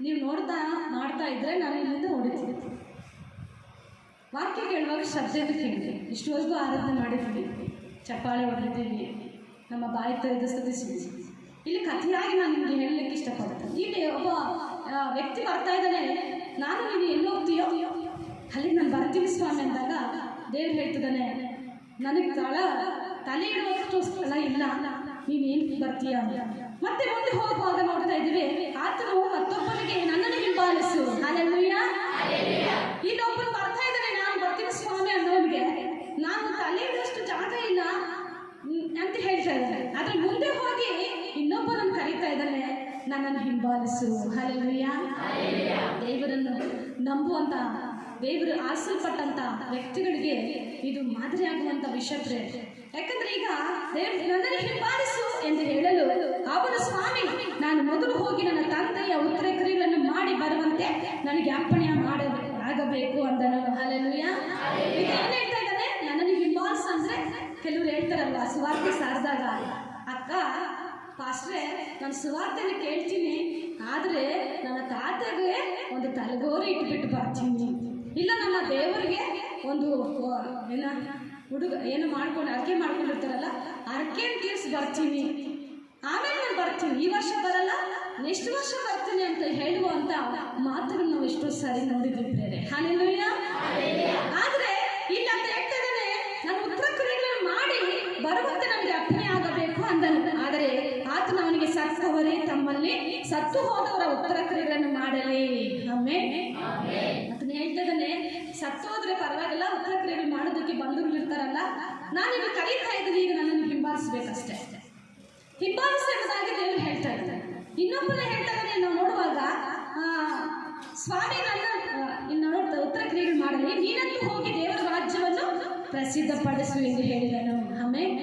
ನೀವು ಮಾಡ್ತಾ ಇದ್ದರೆ ನಾನು ಇಲ್ಲಿಂದ ಹೊಡಿತೀನಿ. ವಾಕ್ಯ ಕೇಳುವಾಗ ಶ್ರದ್ಧೆಯನ್ನು ಕೇಳಿ. ಇಷ್ಟುವರೆಗೂ ಆರಾಧನೆ ಮಾಡಿದ್ದೀವಿ, ಚಪ್ಪಾಳೆ ಹೊಡೆದಿದ್ದೀವಿ, ನಮ್ಮ ಬಾಯಿ ತೆರೆದು ಸ್ತುತಿಸಿದ್ದೀವಿ. ಇಲ್ಲಿ ಕಥೆಯಾಗಿ ನಾನು ನಿಮಗೆ ಹೇಳಲಿಕ್ಕೆ ಇಷ್ಟಪಡ್ತೇನೆ. ಇಲ್ಲಿ ಒಬ್ಬ ವ್ಯಕ್ತಿ ಬರ್ತಾ ಇದ್ದಾನೆ, ನಾನು ನೀನು ಎಲ್ಲಿ ಹೋಗ್ತೀಯೋ ಅಲ್ಲಿಗೆ ನಾನು ಬರ್ತೀನಿ ಸ್ವಾಮಿ ಅಂದಾಗ ದೇವ್ರು ಹೇಳ್ತಿದ್ದಾನೆ, ನನಗೆ ತಲೆ ಇಡುವಷ್ಟು ಸ್ಥಳ ಇಲ್ಲ, ನೀನೇನು ಬರ್ತೀಯ ಅಂತ. ಮತ್ತೆ ಮುಂದೆ ಹೋಗುವಾಗ ನೋಡ್ತಾ ಇದ್ದೀವಿ, ಆತನು ಮತ್ತೊಬ್ಬನಿಗೆ ನನ್ನನ್ನು ಹಿಂಬಾಲಿಸು. ಹಲ್ಲೆಲೂಯಾ. ಇನ್ನೊಬ್ಬನು ಬರ್ತಾ ಇದ್ದಾನೆ, ನಾನು ಬರ್ತೀನಿ ಸ್ವಾಮಿ ಅನ್ನೋನಿಗೆ ನಾನು ತಲೆ ಇಡುವಷ್ಟು ಜಾಗ ಇಲ್ಲ ಅಂತ ಹೇಳ್ತಾ ಇದ್ದಾನೆ. ಅದ್ರ ಮುಂದೆ ಹೋಗಿ ಇನ್ನೊಬ್ಬರನ್ನು ಕರೀತಾ ಇದ್ದಾನೆ, ನನ್ನನ್ನು ಹಿಂಬಾಲಿಸು. ಹಲ್ಲೆಲೂಯಾ. ದೇವರನ್ನು ನಂಬುವಂತ, ದೇವರು ಆಸಲ್ಪಟ್ಟಂತ ವ್ಯಕ್ತಿಗಳಿಗೆ ಇದು ಮಾದರಿಯಾಗುವಂತ ವಿಷಯ. ಯಾಕಂದ್ರೆ ಈಗ ದೇವರು ನನ್ನನ್ನು ಹಿಂಬಾಲಿಸು ಎಂದು ಹೇಳಲು ಅವನು, ಸ್ವಾಮಿ ನಾನು ಮೊದಲು ಹೋಗಿ ನನ್ನ ತಂದೆಯ ಉತ್ತರಕ್ರಿಯೆಗಳನ್ನು ಮಾಡಿ ಬರುವಂತೆ ನನಗೆ ಅಪ್ಪಣೆ ಆಗಬೇಕು ಅಂದನು. ಹಲ್ಲೆಲೂಯಾ. ಈಗ ಏನ್ ಹೇಳ್ತಾ ಇದ್ದಾನೆ, ನನ್ನನ್ನು ಹಿಂಬಾಲಿಸು ಅಂದ್ರೆ ಕೆಲವರು ಹೇಳ್ತಾರಲ್ವ, ಸುವಾರ್ತೆ ಸಾರಿದಾಗ, ಅಕ್ಕ ಪಾಸ್ಟ್ರೆ ನಾನು ಸುವಾರ್ತೆಯನ್ನು ಕೇಳ್ತೀನಿ, ಆದರೆ ನನ್ನ ತಾತಗೆ ಒಂದು ತಲೆಗೋರಿ ಇಟ್ಬಿಟ್ಟು ಬರ್ತೀನಿ, ಇಲ್ಲ ನನ್ನ ದೇವರಿಗೆ ಒಂದು ಏನು ಮಾಡ್ಕೊಂಡು ಅರ್ಕೆ ಮಾಡ್ಕೊಂಡಿರ್ತಾರಲ್ಲ, ಅರ್ಕೆಯನ್ನು ತೀರಿಸಿ ಬರ್ತೀನಿ, ಆಮೇಲೆ ನಾನು ಬರ್ತೀನಿ, ಈ ವರ್ಷ ಬರಲ್ಲ ನೆಕ್ಸ್ಟ್ ವರ್ಷ ಬರ್ತೀನಿ ಅಂತ ಹೇಳುವಂತ ಮಾತುಗಳನ್ನು ನಾವು ಎಷ್ಟೋ ಸಾರಿ ನೋಡಿದ್ದೀವಿ. ಹಲ್ಲೆಲೂಯಾ. ಆದ್ರೆ ಇಲ್ಲ ಅಂತ ಹೇಳ್ತಾ ಇದ್ದಾನೆ, ನಾನು ಉತ್ತರ ಕ್ರಿಯೆಗಳನ್ನು ಮಾಡಿ ಬರುವಂತೆ ನನಗೆ ಅಪ್ಪಣೆ ಆಗಬೇಕು ಅಂದನು. ಆದರೆ ಆತನು ಅವನಿಗೆ ಸತ್ತವರೇ ತಮ್ಮಲ್ಲಿ ಸತ್ತು ಹೋದವರ ಉತ್ತರ ಕ್ರಿಯೆಗಳನ್ನು ಮಾಡಲಿ. ಆಮೆನ್. ಅದನ್ನ ಹೇಳ್ತಾ ಇದ್ದಾನೆ, ಸತ್ತು ಹೋದ್ರೆ ಪರವಾಗಿಲ್ಲ, ಉತ್ತರ ಕ್ರಿಯೆಗಳು ಮಾಡೋದಕ್ಕೆ ಬಂಧುಗಳು ಇರ್ತಾರಲ್ಲ, ನಾನೀಗ ಕರೀತಾ ಇದ್ದೀನಿ, ಈಗ ನನ್ನನ್ನು ಹಿಂಬಾಲಿಸ್ಬೇಕಷ್ಟೇ. ಹಿಂಬಾಲಿಸಿ ಎಂಬುದಾಗಿ ದೇವರು ಹೇಳ್ತಾ ಇದ್ದಾನೆ. ಇನ್ನೊಬ್ಬನೇ ಹೇಳ್ತಾ ಇದ್ದಾನೆ, ನಾವು ನೋಡುವಾಗ, ಸ್ವಾಮಿ ನನ್ನ ಉತ್ತರ ಕ್ರಿಯೆಗಳು ಮಾಡಲಿ, ನೀನಂತೂ ಹೋಗಿ ದೇವರ ರಾಜ್ಯವನ್ನು ಪ್ರಸಿದ್ಧಪಡಿಸು ಎಂದು ಹೇಳಿದನು. ಆಮೆನ್.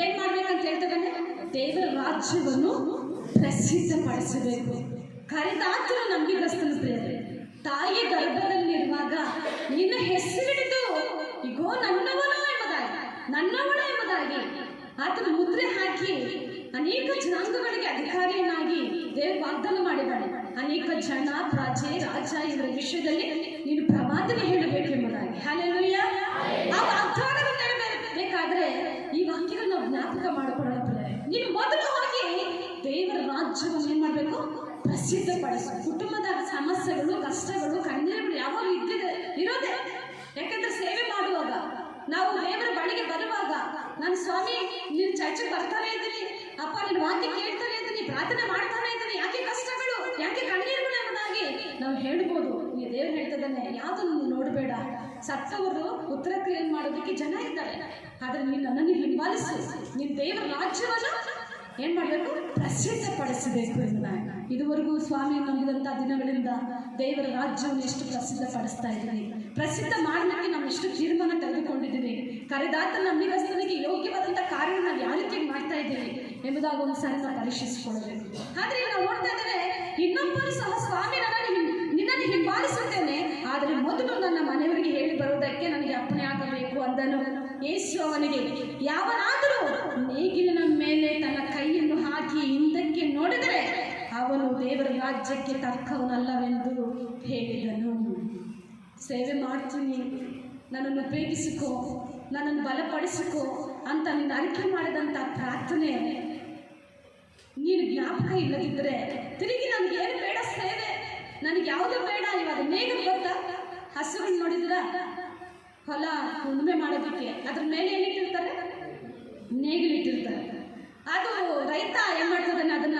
ಏನ್ ಮಾಡ್ಬೇಕಂತ ಹೇಳ್ತಾನೆ, ದೇವರ ರಾಜ್ಯವನ್ನು ಪ್ರಸಿದ್ಧಪಡಿಸಬೇಕು. ಕರೆದಾತನು ನಂಬಿಗಸ್ತನು ಪ್ರಿಯರೇ, ತಾಯಿ ಗರ್ಭದಲ್ಲಿರುವಾಗ ನಿನ್ನ ಹೆಸರಿಡಿದು ಇಗೋ ನನ್ನವನು ಎಂಬುದಾಗಿ ಆತನು ಮುದ್ರೆ ಹಾಕಿ ಅನೇಕ ಜನಾಂಗಗಳಿಗೆ ಅಧಿಕಾರಿಯನ್ನಾಗಿ ದೇವರು ವಾಗ್ದಾನ ಮಾಡಿದ್ದಾನೆ. ಅನೇಕ ಜನ, ಪ್ರಜೆ, ರಾಜ ಇವರ ವಿಷಯದಲ್ಲಿ ನೀನು ಪ್ರವಾದನೆ ಹೇಳಬೇಕೆಂಬುದಾಗಿ. ಹಲ್ಲೆಲೂಯಾ. ಆ ವಾಗ್ದಾನವನ್ನು ನೆರವೇರಬೇಕಾದ್ರೆ ಈ ವಾಕ್ಯಗಳನ್ನು ನಾವು ಜ್ಞಾಪಕ ಮಾಡಿಕೊಳ್ಳೋಣ ಪ್ರಿಯರೇ. ನೀನು ಮೊದಲು ಹೋಗಿ ದೇವರ ರಾಜ್ಯವನ್ನು ಏನ್ ಮಾಡಬೇಕು, ಪ್ರಸಿದ್ಧಪಡಿಸು. ಕುಟುಂಬದ ಸಮಸ್ಯೆಗಳು, ಕಷ್ಟಗಳು, ಕಣ್ಣೀರುಗಳು ಯಾವಾಗ ಇರೋದೇ. ಯಾಕಂದ್ರೆ ಸೇವೆ ಮಾಡುವಾಗ, ನಾವು ದೇವರ ಬಳಿಗೆ ಬರುವಾಗ, ನಾನು ಸ್ವಾಮಿ ನೀನು ಚರ್ಚೆಗೆ ಬರ್ತಾನೆ ಇದ್ದೀನಿ, ಅಪ್ಪ ನೀನು ವಾಕ್ಯ ಕೇಳ್ತಾನೆ ಇದ್ದೀನಿ, ಪ್ರಾರ್ಥನೆ ಮಾಡ್ತಾನೆ ಇದ್ದೀನಿ, ಯಾಕೆ ಕಷ್ಟಗಳು, ಯಾಕೆ ಕಣ್ಣೀರುಗಳು ಎಂಬುದಾಗಿ ನಾವು ಹೇಳ್ಬೋದು. ಈ ದೇವರು ಹೇಳ್ತದಾನೆ, ಯಾವುದನ್ನು ನೋಡಬೇಡ, ಸತ್ತವರು ಉತ್ತರ ಕ್ರಿಯೆ ಮಾಡೋದಕ್ಕೆ ಜನ ಇದ್ದಾರೆ, ಆದರೆ ನೀನು ನನ್ನನ್ನು ಹಿಂಬಾಲಿಸು, ನೀನು ದೇವರ ರಾಜ್ಯವನ್ನು ಏನ್ ಮಾಡಬೇಕು, ಪ್ರಸಿದ್ಧಪಡಿಸಬೇಕು ಎಂಬುದಾಗಿ. ಇದುವರೆಗೂ ಸ್ವಾಮಿ ನಂಬಿದಂಥ ದಿನಗಳಿಂದ ದೇವರ ರಾಜ್ಯವನ್ನು ಎಷ್ಟು ಪ್ರಸಿದ್ಧಪಡಿಸ್ತಾ ಇದ್ದೀವಿ, ಪ್ರಸಿದ್ಧ ಮಾಡಲಿಕ್ಕೆ ನಾವು ಎಷ್ಟು ತೀರ್ಮಾನ ತೆಗೆದುಕೊಂಡಿದ್ದೀವಿ, ಕರೆದಾತ ನಂಬಿಗಸ್ತನಿಗೆ ಯೋಗ್ಯವಾದಂಥ ಕಾರ್ಯ ನಾವು ಯಾವ ರೀತಿ ಮಾಡ್ತಾ ಇದ್ದೀವಿ ಎಂಬುದಾಗಿ ಒಂದು ಸಾರಿ ನಾವು ಪರೀಕ್ಷಿಸಿಕೊಳ್ಳಬೇಕು. ಆದರೆ ನಾವು ನೋಡ್ತಾ ಇದ್ದೇವೆ, ಇನ್ನೊಬ್ಬರು ಸಹ ಸ್ವಾಮಿ ನಿನ್ನನ್ನು ಹಿಂಬಾಲಿಸುತ್ತೇನೆ, ಆದರೆ ಮೊದಲು ನನ್ನ ಮನೆಯವರಿಗೆ ಹೇಳಿ ಬರುವುದಕ್ಕೆ ನನಗೆ ಅಪ್ಪಣೆ ಆಗಬೇಕು ಅಂದನು. ಯೇಸು ಅವನಿಗೆ, ಯಾವನಾದರೂ ನೇಗಿಲಿನ ಮೇಲೆ ತನ್ನ ಕೈಯನ್ನು ಹಾಕಿ ಹಿಂದಕ್ಕೆ ನೋಡಿದರೆ ಅವನು ದೇವರ ರಾಜ್ಯಕ್ಕೆ ತಕ್ಕವನಲ್ಲವೆಂದು ಹೇಳಿದನು. ಸೇವೆ ಮಾಡ್ತೀನಿ, ನನ್ನನ್ನು ಪ್ರೇಮಿಸಿಕೋ, ನನ್ನನ್ನು ಬಲಪಡಿಸಿಕೋ ಅಂತ ನೀನು ಅರಿಕೆ ಮಾಡಿದಂಥ ಪ್ರಾರ್ಥನೆ ನೀನು ಜ್ಞಾಪಕ ಇಲ್ಲದಿದ್ದರೆ, ತಿರುಗಿ ನನಗೆ ಏನು ಬೇಡ ಸೇವೆ, ನನಗೆ ಯಾವುದೂ ಬೇಡ. ಇವಾಗ ನೇಗಿಲು ಗೊತ್ತಾ, ಹಸುಗಳು ನೋಡಿದ್ರ ಹೊಲ ಉಳುಮೆ ಮಾಡೋದಕ್ಕೆ ಅದ್ರ ಮೇಲೆ ಏನಿಟ್ಟಿರ್ತಾರೆ, ನೇಗಿಲಿಟ್ಟಿರ್ತಾರೆ. ಅದು ರೈತ ಏನು ಮಾಡ್ತದಾನೆ, ಅದನ್ನ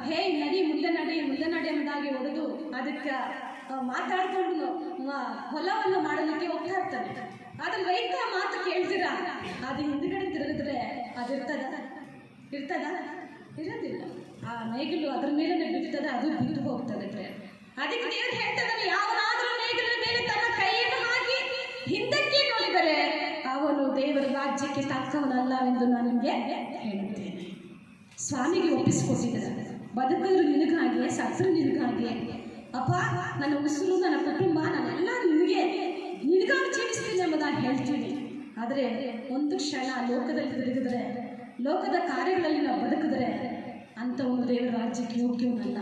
ಹೇ ನಡಿ ಮುಂದೆ ನಡಿ ಎಂಬುದಾಗಿ ಹೊಡೆದು ಅದಕ್ಕೆ ಮಾತಾಡ್ಕೊಂಡು ಹೊಲವನ್ನು ಮಾಡಲಿಕ್ಕೆ ಹೋಗ್ತಾ ಇರ್ತಾನೆ. ಆದ್ರೆ ರೈತ ಮಾತು ಕೇಳ್ತೀರಾ, ಅದು ಹಿಂದ್ಗಡೆ ತಿರುಗಿದ್ರೆ ಇರ್ತದ ಇರೋದಿಲ್ಲ. ಆ ನೇಗಿಲು ಅದ್ರ ಮೇಲೆ ಬಿಡ್ತದೆ, ಅದು ಬಿದ್ದು ಹೋಗ್ತದೆ. ಅದಕ್ಕೆ ದೇವರು ಹೇಳ್ತಾನೆ, ಯಾವನಾದರೂ ನೇಗಿಲಿನ ಮೇಲೆ ತನ್ನ ಕೈಯನ್ನು ಹಾಕಿ ಹಿಂದಕ್ಕೆ ನೋಡಿದರೆ ಅವನು ದೇವರ ರಾಜ್ಯಕ್ಕೆ ತಕ್ಕವನಲ್ಲವೆಂದು ನಾನು ನಿಮಗೆ ಹೇಳುತ್ತೇನೆ. ಸ್ವಾಮಿಗೆ ಒಪ್ಪಿಸಿಕೊಟ್ಟಿದ್ದಾರೆ, ಬದುಕರು ನಿನಗಾಗಿ, ಸತ್ರು ನಿನಗಾಗಿ. ಅಪ್ಪ, ನನ್ನ ಉಸಿರು, ನನ್ನ ಕುಟುಂಬ, ನಾನೆಲ್ಲ ನಿನಗಾಗಿ ಜೀವಿಸ್ತೀನಿ ಎಂಬುದಾಗಿ ಹೇಳ್ತೀನಿ. ಆದರೆ ಒಂದು ಕ್ಷಣ ಲೋಕದಲ್ಲಿ ತಿರುಗಿದ್ರೆ, ಲೋಕದ ಕಾರ್ಯಗಳಲ್ಲಿ ನಾವು ಬದುಕಿದ್ರೆ ಅಂಥವನು ದೇವರ ರಾಜ್ಯಕ್ಕೆ ಯೋಗ್ಯವನಲ್ಲ.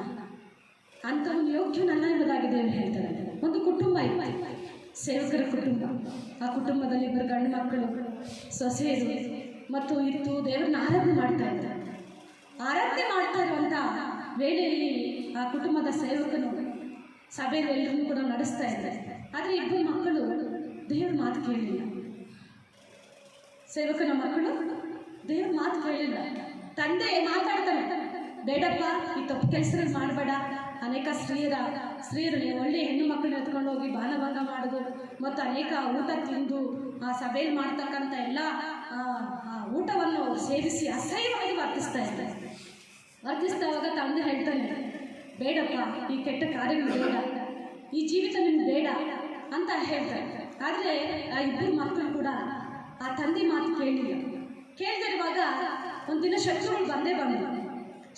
ಅಂಥವನು ಯೋಗ್ಯನಲ್ಲ ಎಂಬುದಾಗಿ ದೇವರು ಹೇಳ್ತಾರೆ. ಒಂದು ಕುಟುಂಬ ಇತ್ತು, ಸೇವಕರ ಕುಟುಂಬ. ಆ ಕುಟುಂಬದಲ್ಲಿ ಇಬ್ಬರು ಗಂಡು ಮಕ್ಕಳು, ಸೊಸೆಯರು ಮತ್ತು ಇತ್ತು ದೇವರನ್ನ ಆರಾಧನೆ ಮಾಡ್ತಾ ಇದ್ದಾರೆ. ಆರಾಧನೆ ಮಾಡ್ತಾ ಇರುವಂಥ ವೇಳೆಯಲ್ಲಿ ಆ ಕುಟುಂಬದ ಸೇವಕನು ಸಭೆಯಲ್ಲಿ ಎಲ್ಲರನ್ನೂ ಕೂಡ ನಡೆಸ್ತಾ ಇದ್ದಾರೆ. ಆದರೆ ಇಬ್ಬರು ಮಕ್ಕಳು ದೇವ್ರ ಮಾತು ಕೇಳಲಿಲ್ಲ. ಸೇವಕನ ಮಕ್ಕಳು ದೇವ್ರ ಮಾತು ಕೇಳಲಿಲ್ಲ. ತಂದೆ ಮಾತಾಡ್ತಾನೆ, ಬೇಡಪ್ಪ ಈ ತಪ್ಪು ಕೆಲಸಗಳು ಮಾಡಬೇಡ. ಅನೇಕ ಸ್ತ್ರೀಯರು ಒಳ್ಳೆ ಹೆಣ್ಣು ಮಕ್ಕಳನ್ನ ಎತ್ಕೊಂಡು ಹೋಗಿ ಬಾನಭಂಗ ಮಾಡೋದು ಮತ್ತು ಅನೇಕ ಊಟ ತಿಂದು ಆ ಸಭೆಯಲ್ಲಿ ಮಾಡ್ತಕ್ಕಂಥ ಎಲ್ಲ ಊಟವನ್ನು ಸೇರಿಸಿ ಅಸಹ್ಯವಾಗಿ ವರ್ತಿಸ್ತಾವಾಗ ತಂದೆ ಹೇಳ್ತಾನೆ, ಬೇಡಪ್ಪ ಈ ಕೆಟ್ಟ ಕಾರ್ಯಗಳು ಬೇಡ, ಈ ಜೀವಿತ ನಿಮ್ಗೆ ಬೇಡ ಅಂತ ಹೇಳ್ತಾರೆ. ಆದರೆ ಆ ಇಬ್ಬರು ಮಕ್ಕಳು ಕೂಡ ಆ ತಂದೆ ಮಾತು ಕೇಳದಿರುವಾಗ ಒಂದಿನ ಶತ್ರುಗಳು ಬಂದರು.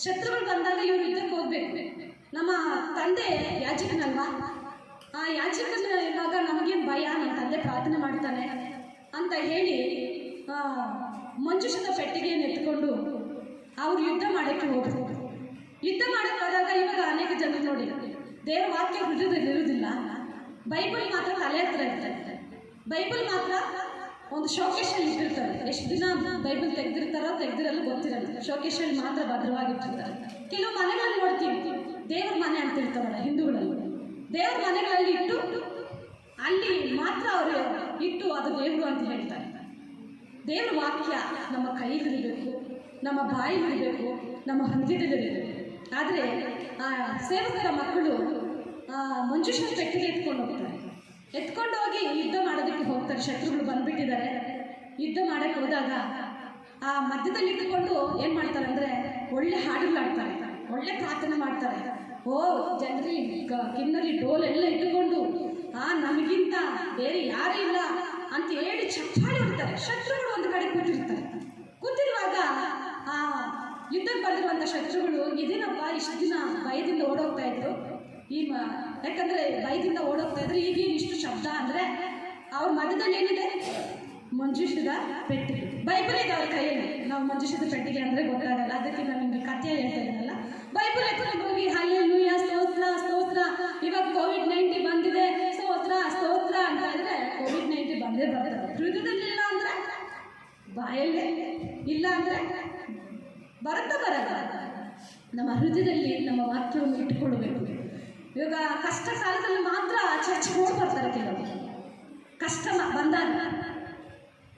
ಶತ್ರುಗಳು ಬಂದಾಗ ಇವರು ಯುದ್ಧಕ್ಕೆ ಹೋಗ್ಬೇಕು. ನಮ್ಮ ತಂದೆ ಯಾಜಕನಲ್ವಾ, ಆ ಯಾಜಕನ ಇವಾಗ ನಮಗೇನು ಭಯ, ನಮ್ಮ ತಂದೆ ಪ್ರಾರ್ಥನೆ ಮಾಡ್ತಾನೆ ಅಂತ ಹೇಳಿ ಮಂಜುಷದ ಪೆಟ್ಟಿಗೆಯನ್ನು ಎತ್ಕೊಂಡು ಅವರು ಯುದ್ಧ ಮಾಡೋಕ್ಕೆ ಹೋದರು. ಯುದ್ಧ ಮಾಡೋಕ್ಕೆ ಹೋದಾಗ ಇವಾಗ ಅನೇಕ ಜನರು ನೋಡಿ ದೇವರ ವಾಕ್ಯ ಹೃದಯದಲ್ಲಿ ಇರುವುದಿಲ್ಲ. ಬೈಬಲ್ ಮಾತ್ರ ತಲೆ ಹತ್ರ ಇರ್ತಾರೆ. ಬೈಬಲ್ ಮಾತ್ರ ಒಂದು ಶೋಕೇಶಲ್ಲಿ ಇಟ್ಟಿರ್ತಾರೆ. ಎಷ್ಟು ದಿನ ಬೈಬಲ್ ತೆಗೆದಿರಲ್ಲ ಗೊತ್ತಿರಲ್ಲ. ಶೋಕೇಶಲ್ಲಿ ಮಾತ್ರ ಭದ್ರವಾಗಿಟ್ಟಿರ್ತಾರೆ. ಕೆಲವು ಮನೆಗಳಲ್ಲಿ ನೋಡ್ತೀವಿ, ದೇವ್ರ ಮನೆ ಅಂತ ಇರ್ತಾರಲ್ಲ ಹಿಂದೂಗಳಲ್ಲಿ, ದೇವ್ರ ಮನೆಗಳಲ್ಲಿ ಇಟ್ಟು ಅಲ್ಲಿ ಮಾತ್ರ ಅವರು ಇಟ್ಟು ಅದು ದೇವರು ಅಂತ ಹೇಳ್ತಾರೆ. ದೇವ್ರ ವಾಕ್ಯ ನಮ್ಮ ಕೈಲಿರಬೇಕು, ನಮ್ಮ ಬಾಯಿಲಿರಬೇಕು, ನಮ್ಮ ಹೃದಯದಲ್ಲಿರಬೇಕು. ಆದರೆ ಆ ಸೇವಕರ ಮಕ್ಕಳು ಮಂಜುಷನ ಪೆಟ್ಟಿಗೆ ಎತ್ಕೊಂಡು ಹೋಗಿ ಯುದ್ಧ ಮಾಡೋದಕ್ಕೆ ಹೋಗ್ತಾರೆ. ಶತ್ರುಗಳು ಬಂದ್ಬಿಟ್ಟಿದ್ದಾರೆ. ಯುದ್ಧ ಮಾಡೋಕ್ಕೆ ಹೋದಾಗ ಆ ಮಧ್ಯದಲ್ಲಿ ಇಟ್ಟುಕೊಂಡು ಏನು ಮಾಡ್ತಾರೆ ಅಂದರೆ ಒಳ್ಳೆ ಹಾಡುಗಳಾಡ್ತಾರೆ, ಒಳ್ಳೆ ಪ್ರಾರ್ಥನೆ ಮಾಡ್ತಾರೆ. ಜನರಿ ಕಿನ್ನರಿ ಡೋಲೆಲ್ಲ ಇಟ್ಟುಕೊಂಡು ನಮಗಿಂತ ಬೇರೆ ಯಾರೂ ಇಲ್ಲ ಅಂತ ಹೇಳಿ ಚಪ್ಪಾಳೆ ಹೊಡ್ತಾರೆ. ಶತ್ರುಗಳು ಒಂದು ಕಡೆ ಕೂತಿರುವಾಗ ಆ ಯುದ್ಧಕ್ಕೆ ಬಂದಿರುವಂಥ ಶತ್ರುಗಳು ಇದೇನಪ್ಪ ಇಷ್ಟು ದಿನ ಭಯದಿಂದ ಓಡೋಗ್ತಾ ಇದ್ರು, ಯಾಕಂದರೆ ಭಯದಿಂದ ಓಡೋಗ್ತಾ ಇದ್ರು, ಈಗೇನು ಇಷ್ಟು ಶಬ್ದ ಅಂದರೆ ಅವ್ರ ಮಧ್ಯದಲ್ಲಿ ಏನಿದೆ, ಮಂಜುಷದ ಪೆಟ್ಟಿಗೆ. ಬೈಬಲ್ ಇದೆ ಅವ್ರ ಕೈಯಲ್ಲಿ. ನಾವು ಮಂಜುಷದ ಪೆಟ್ಟಿಗೆ ಅಂದರೆ ಗೊತ್ತಾಗಲ್ಲ, ಅದಕ್ಕೆ ನಾನು ನಿಮಗೆ ಕಥೆ ಹೇಳ್ತಾ ಇದ್ದೀನಲ್ಲ. ಬೈಬಲ್ ಎತ್ಕೊಂಡು ಹೋಗಿ ಹಲ್ಲೆಲೂಯ ಸ್ತೋತ್ರ ಸ್ತೋತ್ರ, ಇವಾಗ ಕೋವಿಡ್-19 ಬಂದಿದೆ, ಸ್ತೋತ್ರ ಅಂತ ಇದ್ರೆ ಕೋವಿಡ್-19 ಬಂದೇ ಬರ್ತದೆ. ಹೃದಯದಲ್ಲಿಲ್ಲ ಅಂದರೆ ಬಾಯಲ್ಲೇ, ಇಲ್ಲ ಅಂದರೆ ಬರಲ್ಲ. ನಮ್ಮ ಹೃದಯದಲ್ಲಿ ನಮ್ಮ ವಾಕ್ಯವನ್ನು ಇಟ್ಟುಕೊಳ್ಬೇಕು. ಇವಾಗ ಕಷ್ಟ ಕಾಲದಲ್ಲಿ ಮಾತ್ರ ಚರ್ಚೆಗೆ ಹೋಗಿ ಬರ್ತಾರೆ. ಕೆಲವರು ಕಷ್ಟ ಬಂದಾಗ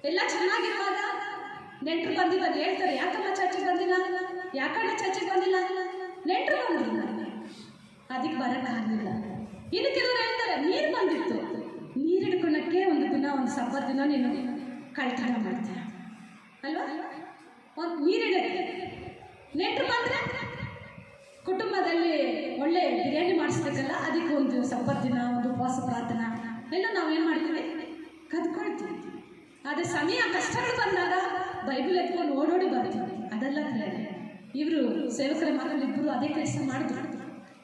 ಎಲ್ಲ ಚೆನ್ನಾಗಿರುವಾಗ ನೆಂಟರು ಬಂದಿದ್ದಾರೆ, ಹೇಳ್ತಾರೆ, ಯಾಕಮ್ಮ ಚರ್ಚೆಗೆ ಬಂದಿಲ್ಲ, ಯಾಕಣ್ಣ ಚರ್ಚೆಗೆ ಬಂದಿಲ್ಲ, ನೆಂಟರು ಬಂದಿಲ್ಲ, ಅದಕ್ಕೆ ಬರೋಕ್ಕಾಗಲಿಲ್ಲ. ಇನ್ನು ಕೆಲವರು ಹೇಳ್ತಾರೆ, ನೀರು ಬಂದಿತ್ತು, ನೀರು ಹಿಡ್ಕೊಳಕ್ಕೆ ಒಂದು ದಿನ, ಒಂದು ಸಬ್ಬತ್ ದಿನ ನೀನು ಕಳ್ತನ ಮಾಡ್ತೀಯ ಅಲ್ವಾ, ಒಂದು ನೀರಿಡಕ್ಕೆ. ನೆಂಟರು ಬಂದರೆ ಕುಟುಂಬದಲ್ಲಿ ಒಳ್ಳೆ ಬಿರಿಯಾನಿ ಮಾಡಿಸ್ಬೇಕಲ್ಲ, ಅದಕ್ಕೆ ಒಂದು ಸಬ್ಬತ್ ದಿನ, ಒಂದು ಉಪವಾಸ ಪ್ರಾರ್ಥನಾ ಎಲ್ಲ ನಾವೇನು ಮಾಡ್ತೀವಿ, ಕದ್ಕೊಳ್ತೀವಿ. ಆದರೆ ಸಮಯ ಕಷ್ಟಗಳು ಬಂದಾಗ ಬೈಬಲ್ ಎತ್ಕೊಂಡು ಓಡೋಡಿ ಬರ್ತೀವಿ. ಅದೆಲ್ಲ ಕಲಿಯಲ್ಲ. ಇವರು ಸೇವಕರ ಮಕ್ಕಳಿಬ್ಬರು ಅದೇ ಕೆಲಸ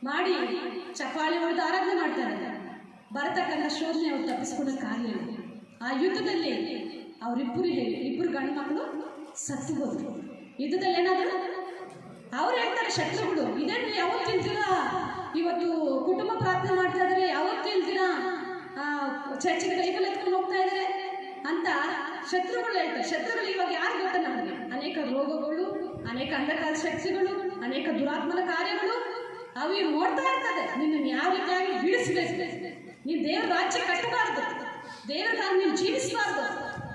ಮಾಡಿ ಚಪ್ಪಾಳೆ ಹೊಡೆದು ಆರಾಧನೆ ಮಾಡ್ತಾರೆ. ಬರತಕ್ಕಂಥ ಶೋಧನೆ ಅವ್ರು ತಪ್ಪಿಸ್ಕೊಳಕ್ಕಾಗಲಿಲ್ಲ. ಆ ಯುದ್ಧದಲ್ಲಿ ಇಬ್ಬರು ಗಂಡು ಮಕ್ಕಳು ಸತ್ತು ಹೋದ್ರು. ಯುದ್ಧದಲ್ಲಿ ಏನಾದರೂ ಅವ್ರು ಹೇಳ್ತಾರೆ, ಶತ್ರುಗಳು, ಇದೇನು ಯಾವತ್ತು ಇಲ್ದಿರಾ ಇವತ್ತು ಕುಟುಂಬ ಪ್ರಾರ್ಥನೆ ಮಾಡ್ತಾ ಇದ್ದಾರೆ, ಯಾವತ್ತು ಇಲ್ದಿರಾ ಚರ್ಚಿಗೆ ಬೈಬಲ್ ಎತ್ಕೊಂಡು ಹೋಗ್ತಾ ಇದ್ದಾರೆ ಅಂತ ಶತ್ರುಗಳು ಹೇಳ್ತಾರೆ. ಶತ್ರುಗಳು ಇವಾಗ ಯಾರು ಗೊತ್ತಾ ನಮಗೆ? ಅನೇಕ ರೋಗಗಳು, ಅನೇಕ ಅಂಧಕಾರ ಶಕ್ತಿಗಳು, ಅನೇಕ ದುರಾತ್ಮನ ಕಾರ್ಯಗಳು ಅವು ನೋಡ್ತಾ ಇರ್ತದೆ. ನಿನ್ನನ್ನು ಯಾವ ರೀತಿಯಾಗಿ ಬೀಳಿಸಬೇಕು, ನೀನು ದೇವರ ರಾಜ್ಯ ಕಟ್ಟಬಾರ್ದು, ದೇವರಿಗಾಗಿ ನೀನು ಜೀವಿಸಬಾರ್ದು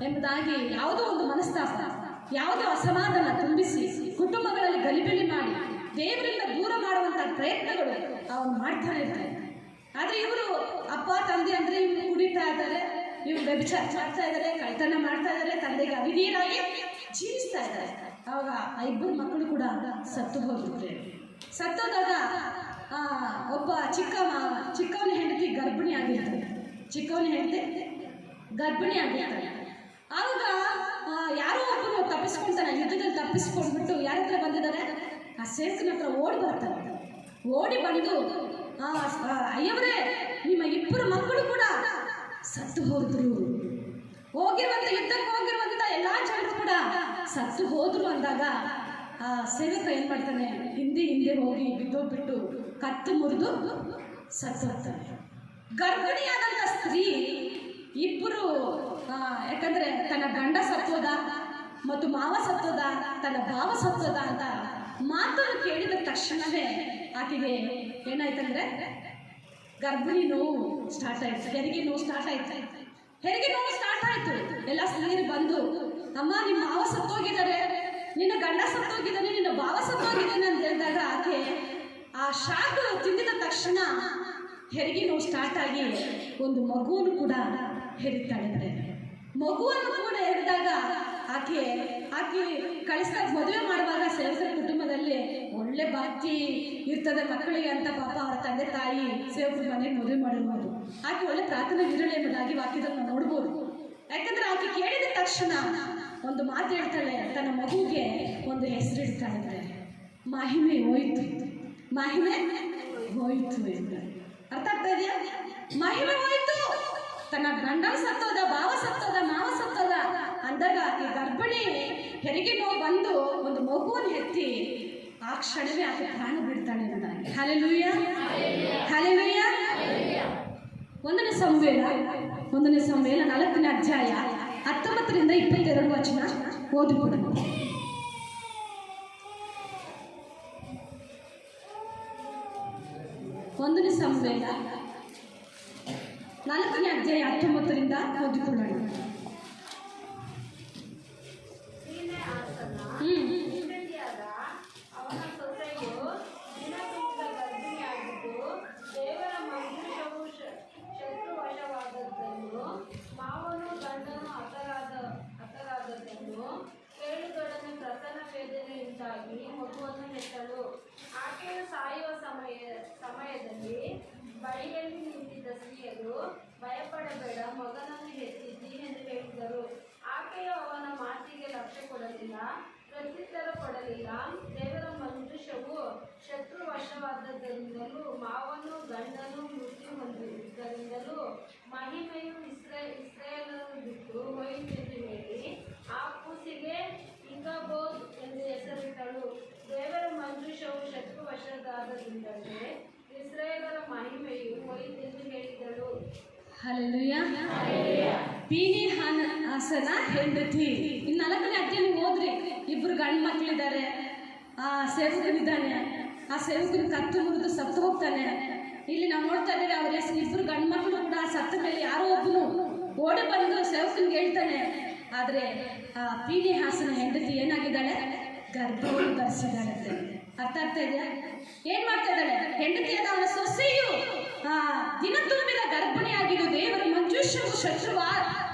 ಎಂಬುದಾಗಿ ಯಾವುದೋ ಒಂದು ಮನಸ್ತಾಪ, ಯಾವುದೋ ಅಸಮಾಧಾನ ತುಂಬಿಸಿ ಕುಟುಂಬಗಳಲ್ಲಿ ಗಲಿಬಿಲಿ ಮಾಡಿ ದೇವರಿಂದ ದೂರ ಮಾಡುವಂಥ ಪ್ರಯತ್ನಗಳು ಅವನು ಮಾಡ್ತಾನೆ ಇರ್ತಾರೆ. ಆದರೆ ಇವರು ಅಪ್ಪ ತಂದೆ ಅಂದರೆ ಇವರು ಕುಡಿತಾ ಇದ್ದಾರೆ, ಇವರು ವ್ಯಭಿಚಾರ ಮಾಡ್ತಾ ಇದ್ದಾರೆ, ಕಳ್ತನ ಮಾಡ್ತಾ ಇದ್ದಾರೆ, ತಂದೆಗೆ ಅವಿಧೇಯರಾಗಿ ಜೀವಿಸ್ತಾ ಇದ್ದಾರೆ. ಆವಾಗ ಆ ಇಬ್ಬರು ಮಕ್ಕಳು ಕೂಡ ಸತ್ತು ಹೋಗಿದ್ರೆ, ಸತ್ತೋದಾಗ ಒಬ್ಬ ಚಿಕ್ಕವನ ಹೆಂಡತಿ ಗರ್ಭಿಣಿ ಆಗಿರ್ತಾರೆ. ಆವಾಗ ಯಾರೋ ಒಬ್ಬರು ತಪ್ಪಿಸ್ಕೊಳ್ತಾನೆ, ಯುದ್ಧದಲ್ಲಿ ತಪ್ಪಿಸ್ಕೊಂಡ್ಬಿಟ್ಟು ಯಾರ ಹತ್ರ ಬಂದಿದ್ದಾರೆ, ಆ ಸೇವಕನ ಹತ್ರ ಓಡಿ ಬಂದು ಅಯ್ಯವ್ರೇ, ನಿಮ್ಮ ಇಬ್ಬರು ಮಕ್ಕಳು ಕೂಡ ಸತ್ತು ಹೋದ್ರು, ಯುದ್ಧಕ್ಕೆ ಹೋಗಿರುವಂಥ ಎಲ್ಲ ಜನರು ಕೂಡ ಸತ್ತು ಹೋದ್ರು ಅಂದಾಗ ಆ ಸೇವಕ ಏನು ಮಾಡ್ತಾನೆ, ಹಿಂದೆ ಹೋಗಿ ಬಿದ್ದೋಗ್ಬಿಟ್ಟು ಕತ್ತಿ ಕತ್ತು ಮುರಿದು ಸತ್ತೋಗ್ತಾನೆ. ಗರ್ಭಿಣಿಯಾದಂಥ ಸ್ತ್ರೀ ಇಬ್ಬರು ಯಾಕಂದರೆ ತನ್ನ ಗಂಡ ಸತ್ತೋದ ಮತ್ತು ಮಾವ ಸತ್ತೋದ, ತನ್ನ ಭಾವ ಸತ್ತೋದ ಅಂತ ಮಾತನ್ನು ಕೇಳಿದ ತಕ್ಷಣವೇ ಆಕೆಗೆ ಏನಾಯ್ತಂದ್ರೆ ಗರ್ಭಿಣಿ ನೋವು ಸ್ಟಾರ್ಟ್ ಆಯ್ತು, ಹೆರಿಗೆ ನೋವು ಸ್ಟಾರ್ಟ್ ಆಯ್ತು. ಹೆರಿಗೆ ನೋವು ಸ್ಟಾರ್ಟ್ ಆಯ್ತು. ಎಲ್ಲ ಸ್ತ್ರೀಯರು ಬಂದು, ಅಮ್ಮ ನಿಮ್ಮ ಮಾವ ಸತ್ತೋಗಿದ್ದಾರೆ, ನಿನ್ನ ಗಂಡ ಸತ್ತೋಗಿದ್ದಾನೆ, ನಿನ್ನ ಭಾವ ಸತ್ತೋಗಿದ್ದಾನೆ ಅಂತ ಹೇಳಿದಾಗ ಆಕೆ ಆ ಶಾಖ ತಿಂದಿದ ತಕ್ಷಣ ಹೆರಿಗೆ ನೋವು ಸ್ಟಾರ್ಟ್ ಆಗಿ ಒಂದು ಮಗುವನ್ನು ಕೂಡ ಹೆರಿತಾಳಿದ್ದಾರೆ. ಮಗುವನ್ನು ಕೂಡ ಹೆರಿದಾಗ ಆಕೆ ಕಳಿಸಿದಾಗ ಮದುವೆ ಮಾಡುವಾಗ ಸೇವಕರ ಕುಟುಂಬದಲ್ಲಿ ಒಳ್ಳೆ ಭಕ್ತಿ ಇರ್ತದೆ ಮಕ್ಕಳಿಗೆ ಅಂತ ಪಾಪ ಅವರ ತಂದೆ ತಾಯಿ ಸೇವಕರ ಮನೆಗೆ ಮದುವೆ ಮಾಡಿರ್ಬೋದು. ಆಕೆ ಒಳ್ಳೆ ಪ್ರಾರ್ಥನಾ ವಿರಳೆ ಎಂಬುದಾಗಿ ವಾಕ್ಯದಲ್ಲಿ ನಾವು ನೋಡ್ಬೋದು. ಯಾಕಂದ್ರೆ ಆಕೆ ಕೇಳಿದ ತಕ್ಷಣ ಒಂದು ಮಾತು ಹೇಳ್ತಾಳೆ, ತನ್ನ ಮಗುಗೆ ಒಂದು ಹೆಸರು ಇಡ್ತಾಳೆ, ಮಹಿಮೆ ಹೋಯ್ತು, ಮಹಿಮೆ ಹೋಯ್ತು ಅಂತ. ಅರ್ಥ ಆಗ್ತಾ ಇದೆಯಾ? ಮಹಿಮೆ ಹೋಯ್ತು. ತನ್ನ ಗಂಡ ಸತ್ತೋದ, ಭಾವ ಸತ್ತೋದ, ಮಾವ ಸತ್ತೋದ ಅಂದಾಗ ಆಕೆ ಗರ್ಭಿಣಿ ಹೆರಿಗೆ ನೋವು ಬಂದು ಒಂದು ಮಗುವನ್ನು ಎತ್ತಿ ಆ ಕ್ಷಣವೇ ಆಕೆ ಪ್ರಾಣ ಬಿಡ್ತಾಳೆ ಎಂಬುದಾಗಿ. Hallelujah, hallelujah. ಒಂದನೇ ಸಮುವೇಲ 4ನೇ ಅಧ್ಯಾಯ 19ರಿಂದ 22 ವಚನ ಓದಿಕೊಡೋಣ. ಒಂದನೇ ಸಮುವೇಲ 4ನೇ ಅಧ್ಯಾಯ 19ರಿಂದ ಓದಿಕೊಳ್ಳೋಣ. ಮಗುವನ್ನು ಹೆತ್ತಳು. ಆಕೆಯು ಸಾಯುವ ಸಮಯದಲ್ಲಿ ಬಳಿಯಲ್ಲಿ ನಿಂತಿದ್ದ ಸ್ತ್ರೀಯರು, ಭಯಪಡಬೇಡ, ಮಗನನ್ನು ಹೆತ್ತಿದ್ದಿ ಎಂದು ಹೇಳಿದರು. ಆಕೆಯು ಅವನ ಮಾತಿಗೆ ಲಕ್ಷ್ಯ ಕೊಡಲಿಲ್ಲ, ಪ್ರತ್ಯುತ್ತರ ಕೊಡಲಿಲ್ಲ. ದೇವರ ಮಂಜೂಷವು ಶತ್ರುವಶವಾದದ್ದರಿಂದಲೂ ಮಾವನು ಗಂಡನು ಮೃತ್ಯು ಹೊಂದಿದ್ದರಿಂದಲೂ ಮಹಿಮೆಯು ಇಸ್ರಾಯೇಲನ್ನು ಬಿಟ್ಟು ಹೋಯಿತೆಂದು ಹೇಳಿ ಆ ಕೂಸಿಗೆ ಇಕಾಬೋದ್ ಎಂದು ಹೆಸರಿಟ್ಟಳು. ದೇವರ ಮಂಜೂಷವು ಶತ್ರುವಶವಾದದ್ದರಿಂದಲೇ ಇಸ್ರಾಯೇಲರ ಮಹಿಮೆಯು ಹೋಯಿತೆಂದು ಹೇಳಿದಳು. ಹಲ್ಲೆಲೂಯಾ. ಫೀನೆಹಾಸನ ಹೆಂಡತಿ. 4ನೇ ಅಧ್ಯಾಯ ಓದ್ರಿ. ಇಬ್ರು ಗಂಡು ಮಕ್ಕಳಿದ್ದಾರೆ, ಆ ಸೇವಕನಿದ್ದಾನೆ, ಆ ಸೇವಕನ ಕತ್ತು ಮುರಿದು ಸತ್ತು ಹೋಗ್ತಾನೆ. ಇಲ್ಲಿ ನಾವು ನೋಡ್ತಾ ಇದ್ದೇವೆ ಅವ್ರ ಹೆಸರು ಇಬ್ಬರು ಗಂಡು ಮಕ್ಕಳು ಕೂಡ ಸತ್ತ ಮೇಲೆ ಯಾರೋ ಒಬ್ಬನು ಓಡಿ ಬಂದು ಸೇವಕನಿಗೆ ಹೇಳ್ತಾನೆ. ಆದರೆ ಆ ಫೀನೆಹಾಸನ ಹೆಂಡತಿ ಏನಾಗಿದ್ದಾಳೆ? ಗರ್ಭವನ್ನು ಧರಿಸಿದ್ದಾಳೆ. ಅರ್ಥ ಆಗ್ತಾ ಇದೆಯಾ? ಏನ್ ಮಾಡ್ತಾ ಇದ್ದಾಳೆ? ಹೆಂಡತಿಯಾದ ಅವನ ಸೊಸೆಯು ದಿನ ತುಂಬಿದ ಗರ್ಭಿಣಿಯಾಗಿದ್ದು ದೇವರ ಮಂಜೂಷವು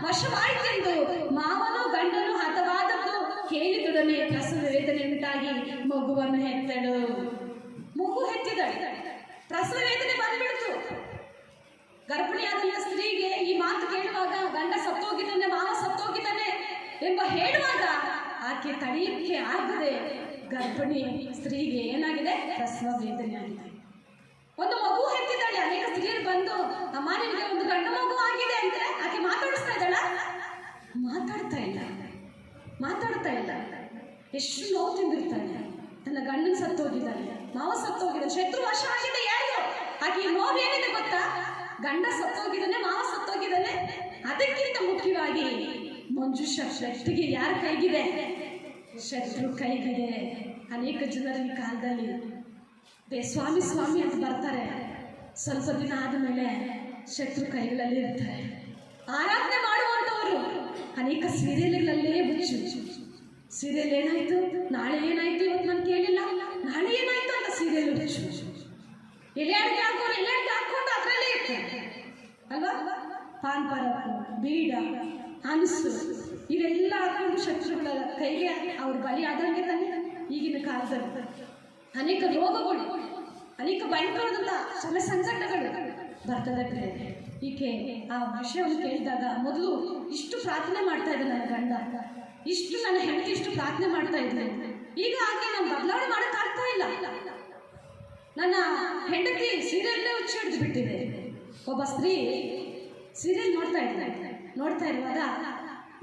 ವಶವಾಯಿತೆಂದು ಮಾವನು ಗಂಡನು ಹತವಾದದ್ದು ಕೇಳಿದೊಡನೆ ಪ್ರಸವ ವೇದನೆ ಉಂಟಾಗಿ ಮಗುವನ್ನು ಹೆತ್ತಳು. ಮಗು ಹೆತ್ತಿದಳು, ಪ್ರಸವ ವೇದನೆ ಬಂದ್ಬಿಡ್ತು. ಗರ್ಭಿಣಿಯಾದಂಥ ಸ್ತ್ರೀಗೆ ಈ ಮಾತು ಕೇಳುವಾಗ ಗಂಡ ಸತ್ತೋಗಿದ್ದಾನೆ, ಮಾವ ಸತ್ತೋಗಿದ್ದಾನೆ ಎಂಬ ಹೇಳುವಾಗ ಆಕೆ ತಡೆಯಕ್ಕೆ ಆಗದೆ ಗರ್ಭಿಣಿ ಸ್ತ್ರೀಗೆ ಏನಾಗಿದೆ? ಪ್ರಸವ ವೇದನೆ ಆಗಿದೆ. ಒಂದು ಮಗು ಹೆತ್ತಿದ್ದಾಳೆ. ಅನೇಕ ಸ್ತ್ರೀಯರು ಬಂದು, ಅಮ್ಮ ನಿನಗೆ ಒಂದು ಗಂಡು ಮಗು ಆಗಿದೆ ಅಂದ್ರೆ ಆಕೆ ಮಾತಾಡಿಸ್ತಾ ಇದ್ದಾಳ? ಮಾತಾಡ್ತಾ ಇಲ್ಲ. ಎಷ್ಟು ನೋವು ತಿಂದಿರ್ತಾಳೆ. ತನ್ನ ಗಂಡನ ಸತ್ತೋಗಿದ್ದಾನೆ, ಮಾವ ಸತ್ತೋಗಿದ್ದಾನೆ, ಶತ್ರುವಶ ಆಗಿದೆ. ಯಾರು ಆಕೆ ನೋವು ಏನಿದೆ ಗೊತ್ತಾ? ಗಂಡ ಸತ್ತೋಗಿದ್ದಾನೆ, ಮಾವ ಸತ್ತೋಗಿದ್ದಾನೆ. ಅದಕ್ಕಿಂತ ಮುಖ್ಯವಾಗಿ ಮಂಜುಷ ಶೆಟ್ಟಿಗೆ ಯಾರ ಕೈಗಿದೆ? ಶತ್ರು ಕೈಗಿದೆ. ಅನೇಕ ಜನರ ಈ ಕಾಲದಲ್ಲಿ ಸ್ವಾಮಿ ಸ್ವಾಮಿ ಅಂತ ಬರ್ತಾರೆ, ಸ್ವಲ್ಪ ದಿನ ಆದಮೇಲೆ ಶತ್ರು ಕೈಗಳಲ್ಲಿ ಇರ್ತಾರೆ. ಆರಾಧನೆ ಮಾಡುವಂಥವರು ಅನೇಕ ಸೀರಿಯಲ್ಗಳಲ್ಲೇ ಹುಚ್ಚು. ಸೀರಿಯಲ್ ಏನಾಯ್ತು, ನಾಳೆ ಏನಾಯ್ತು, ಇವತ್ತು ನಾನು ಕೇಳಿಲ್ಲ, ನಾಳೆ ಏನಾಯ್ತು ಅಂತ ಸೀರಿಯಲ್ ಹುಚ್ಚು. ಎಲೆ ಅಡಿಕೆ ಹಾಕೊಂಡು ಅದರಲ್ಲೇ ಇರ್ತಾರೆ ಅಲ್ವಾ? ಪಾನ್ ಪರಾಕು, ಬೀಡ, ಅನಸು ಇವೆಲ್ಲ ಹಾಕೊಂಡು ಶತ್ರುಗಳ ಕೈಗೆ ಅವ್ರ ಬಲಿ ಆದಂಗೆ ತಾನೆ ಈಗಿನ ಕಾಲದಲ್ಲಿ. ಅನೇಕ ರೋಗಗಳು, ಅನೇಕ ಭಯಂಕರವಾದಂಥ ಸಂಕಟಗಳು ಬರ್ತದೆ. ಈಕೆ ಆ ವಿಷಯವನ್ನು ಕೇಳಿದಾಗ ಮೊದಲು ಇಷ್ಟು ಪ್ರಾರ್ಥನೆ ಮಾಡ್ತಾ ಇದ್ದೆ ನನ್ನ ಗಂಡ, ಇಷ್ಟು ನನ್ನ ಹೆಂಡತಿ ಇಷ್ಟು ಪ್ರಾರ್ಥನೆ ಮಾಡ್ತಾ ಇದ್ದೆ, ಈಗ ಆಕೆ ನಾನು ಬದಲಾವಣೆ ಮಾಡೋಕ್ಕಾಗ್ತಾ ಇಲ್ಲ. ನನ್ನ ಹೆಂಡತಿ ಸೀರಿಯಲ್ಲೇ ಹುಚ್ಚು ಹಿಡಿದು ಬಿಟ್ಟಿದೆ. ಒಬ್ಬ ಸ್ತ್ರೀ ಸೀರಿಯಲ್ ನೋಡ್ತಾ ಇರುವಾಗ